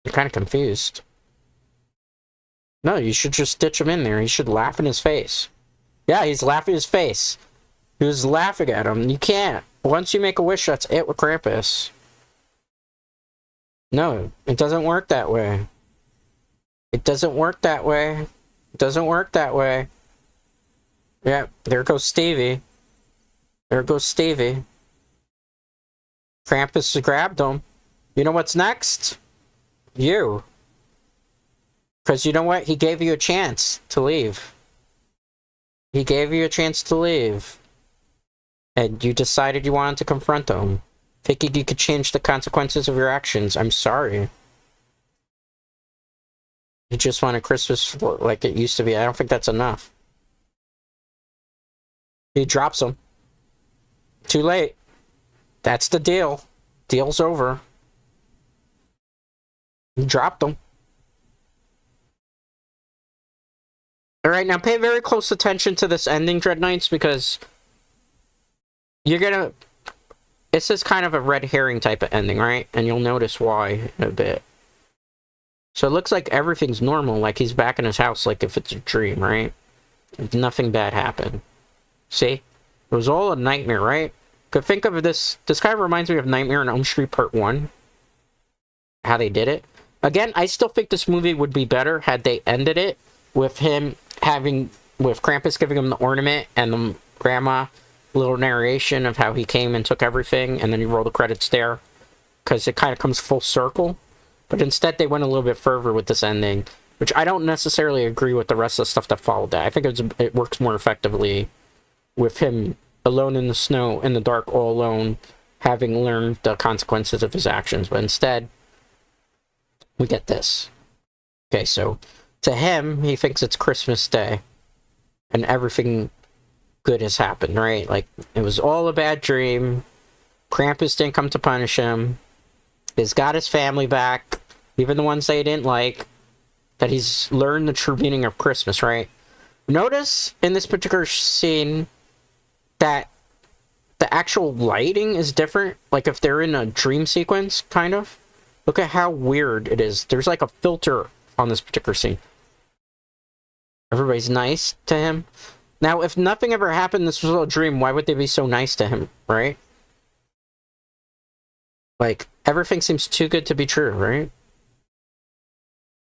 I'm kind of confused. No, you should just stitch him in there. He should laugh in his face. Yeah, he's laughing in his face. He was laughing at him. You can't. Once you make a wish, that's it with Krampus. No, it doesn't work that way. It doesn't work that way. It doesn't work that way. Yeah, there goes Stevie. There goes Stevie. Krampus grabbed him. You know what's next? You. Because you know what? He gave you a chance to leave. He gave you a chance to leave. And you decided you wanted to confront him. Thinking you could change the consequences of your actions. I'm sorry. You just wanted Christmas like it used to be. I don't think that's enough. He drops him. Too late. That's the deal. Deal's over. He dropped him. Alright, now pay very close attention to this ending, Dread Knights, because you're gonna... this is kind of a red herring type of ending, right? And you'll notice why in a bit. So it looks like everything's normal, like he's back in his house, like if it's a dream, right? Nothing bad happened. See? It was all a nightmare, right? Could think of this kind of reminds me of Nightmare on Elm Street Part 1. How they did it. Again, I still think this movie would be better had they ended it with him with Krampus giving him the ornament and the grandma little narration of how he came and took everything, and then you roll the credits there, because it kind of comes full circle. But instead, they went a little bit further with this ending, which I don't necessarily agree with the rest of the stuff that followed that. I think it works more effectively with him alone in the snow, in the dark, all alone, having learned the consequences of his actions. But instead, we get this. Okay, so to him, he thinks it's Christmas Day, and everything good has happened, right? Like, it was all a bad dream. Krampus didn't come to punish him. He's got his family back, even the ones they didn't like, that he's learned the true meaning of Christmas, right? Notice in this particular scene that the actual lighting is different. Like if they're in a dream sequence, kind of. Look at how weird it is. There's like a filter on this particular scene. Everybody's nice to him. Now, if nothing ever happened, this was a dream, why would they be so nice to him, right? Like, everything seems too good to be true, right?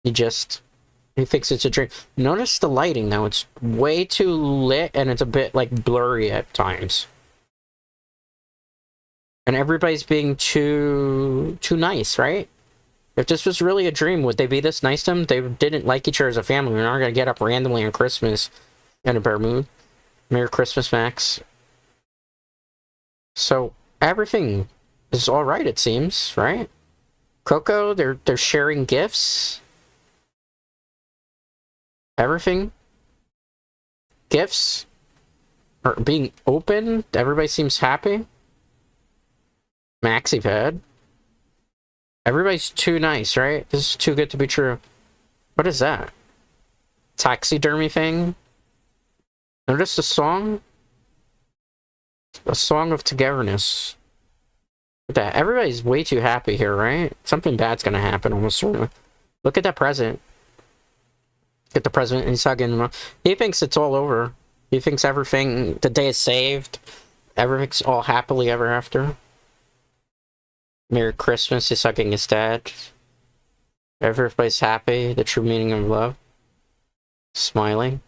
He thinks it's a dream. Notice the lighting, though. It's way too lit, and it's a bit, like, blurry at times. And everybody's being too nice, right? If this was really a dream, would they be this nice to him? They didn't like each other as a family. We're not going to get up randomly on Christmas in a bear mood. Merry Christmas, Max. So, everything is alright, it seems, right? Coco, they're sharing gifts. Everything. Gifts are being opened. Everybody seems happy. Maxi pad. Everybody's too nice, right? This is too good to be true. What is that? Taxidermy thing? Notice the song? A song of togetherness. Look at that. Everybody's way too happy here, right? Something bad's gonna happen, almost certainly. Look at that present. Get the president, and he's hugging him. He thinks it's all over. He thinks everything, the day is saved. Everything's all happily ever after. Merry Christmas, he's hugging his dad. Everybody's happy, the true meaning of love. Smiling.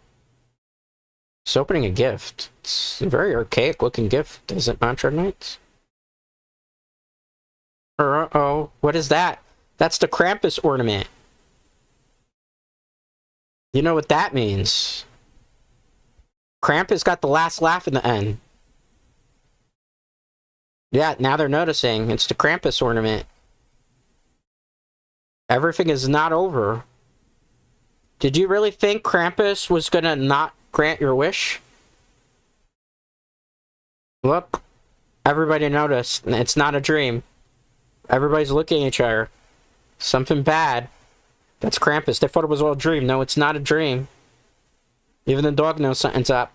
He's opening a gift. It's a very archaic looking gift, is it not, Red Knights? Uh-oh, what is that? That's the Krampus ornament. You know what that means. Krampus got the last laugh in the end. Yeah, now they're noticing. It's the Krampus ornament. Everything is not over. Did you really think Krampus was gonna not grant your wish? Look. Everybody noticed. It's not a dream. Everybody's looking at each other. Something bad. That's Krampus. They thought it was all a dream. No, it's not a dream. Even the dog knows something's up.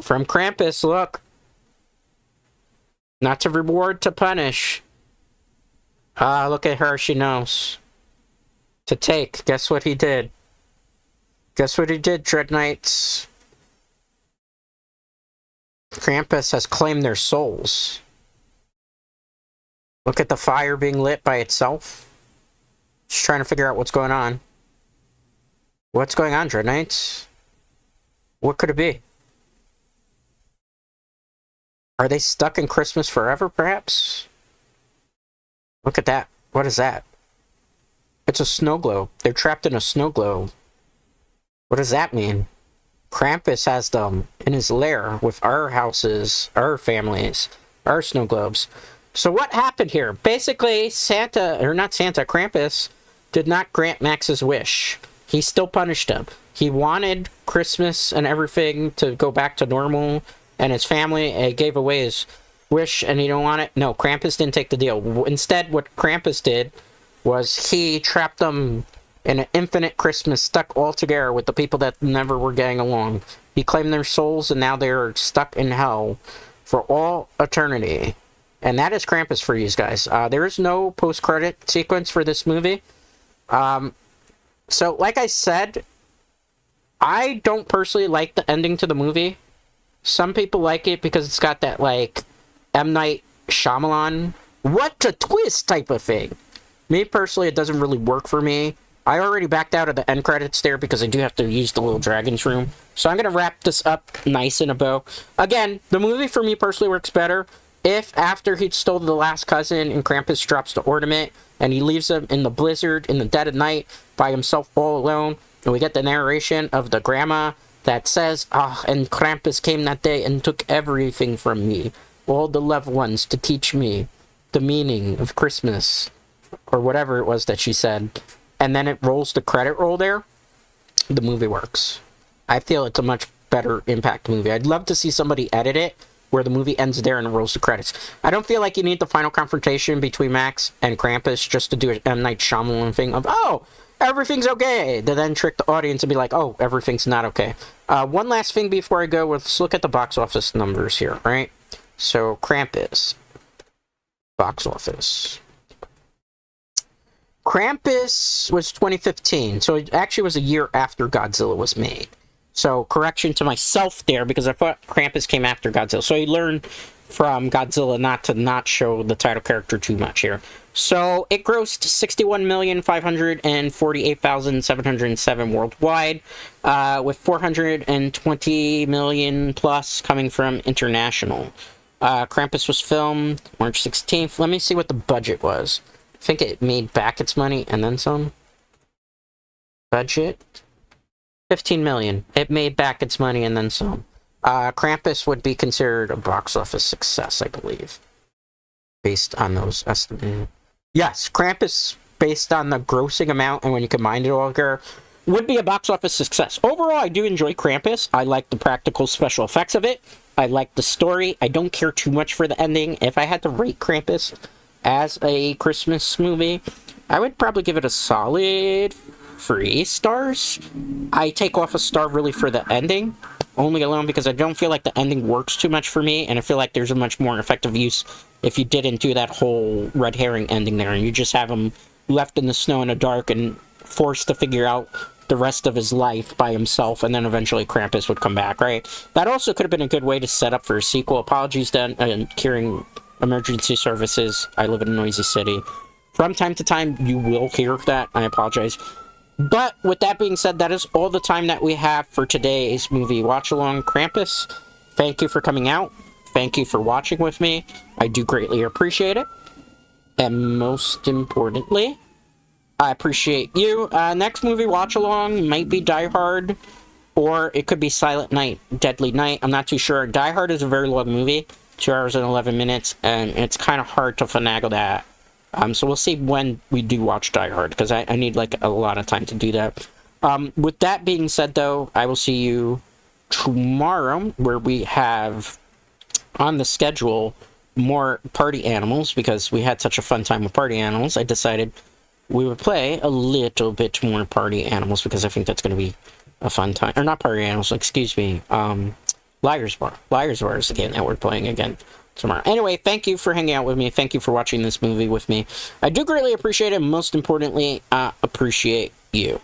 From Krampus, look. Not to reward, to punish. Ah, look at her, she knows. To take. Guess what he did? Guess what he did, Dread Knights? Krampus has claimed their souls. Look at the fire being lit by itself. Just trying to figure out what's going on. What's going on, Dread Knights? What could it be? Are they stuck in Christmas forever, perhaps? Look at that. What is that? It's a snow globe. They're trapped in a snow globe. What does that mean? Krampus has them in his lair with our houses, our families, our snow globes. So what happened here? Basically, Krampus did not grant Max's wish. He still punished him. He wanted Christmas and everything to go back to normal, and his family gave away his wish, and he don't want it. No, Krampus didn't take the deal. Instead, what Krampus did was he trapped them in an infinite Christmas, stuck all together with the people that never were getting along. He claimed their souls, and now they're stuck in hell for all eternity. And that is Krampus for you guys. There is no post-credit sequence for this movie. So, like I said, I don't personally like the ending to the movie. Some people like it because it's got that, like, M. Night Shyamalan, what a twist type of thing. Me, personally, it doesn't really work for me. I already backed out of the end credits there because I do have to use the little dragon's room. So I'm going to wrap this up nice in a bow. Again, the movie for me personally works better if after he stole the last cousin and Krampus drops the ornament and he leaves him in the blizzard in the dead of night by himself all alone. And we get the narration of the grandma that says, and Krampus came that day and took everything from me. All the loved ones to teach me the meaning of Christmas. Or whatever it was that she said. And then it rolls the credit roll there. The movie works. I feel it's a much better impact movie. I'd love to see somebody edit it where the movie ends there and it rolls the credits. I don't feel like you need the final confrontation between Max and Krampus just to do an M. Night Shyamalan thing of, everything's okay, to then trick the audience and be like, everything's not okay. One last thing before I go, let's look at the box office numbers here, right? So, Krampus. Box office. Krampus was 2015, so it actually was a year after Godzilla was made. So, correction to myself there, because I thought Krampus came after Godzilla. So, I learned from Godzilla not to not show the title character too much here. So, it grossed 61,548,707 worldwide, with 420 million plus coming from international. Krampus was filmed March 16th. Let me see what the budget was. I think it made back its money and then some. Budget? 15 million. It made back its money and then some. Krampus would be considered a box office success, I believe. Based on those estimates. Yes, Krampus, based on the grossing amount and when you combine it all together, would be a box office success. Overall, I do enjoy Krampus. I like the practical special effects of it. I like the story. I don't care too much for the ending. If I had to rate Krampus as a Christmas movie, I would probably give it a solid 3 stars. I take off a star really for the ending, only alone because I don't feel like the ending works too much for me, and I feel like there's a much more effective use if you didn't do that whole red herring ending there, and you just have him left in the snow in the dark and forced to figure out the rest of his life by himself, and then eventually Krampus would come back, right? That also could have been a good way to set up for a sequel. Apologies then, hearing emergency services. I live in a noisy city. From time to time, you will hear that. I apologize. But with that being said, that is all the time that we have for today's movie watch-along. Krampus, thank you for coming out. Thank you for watching with me. I do greatly appreciate it. And most importantly, I appreciate you. Next movie watch-along might be Die Hard, or it could be Silent Night, Deadly Night. I'm not too sure. Die Hard is a very long movie. 2 hours and 11 minutes, and it's kind of hard to finagle that. So we'll see when we do watch Die Hard, because I need, like, a lot of time to do that. With that being said, though, I will see you tomorrow, where we have on the schedule more party animals, because we had such a fun time with party animals. I decided we would play a little bit more party animals, because I think that's going to be a fun time. Or not party animals, excuse me. Liar's Bar. Liar's Bar is the game that we're playing again tomorrow. Anyway, thank you for hanging out with me. Thank you for watching this movie with me. I do greatly appreciate it. Most importantly, appreciate you.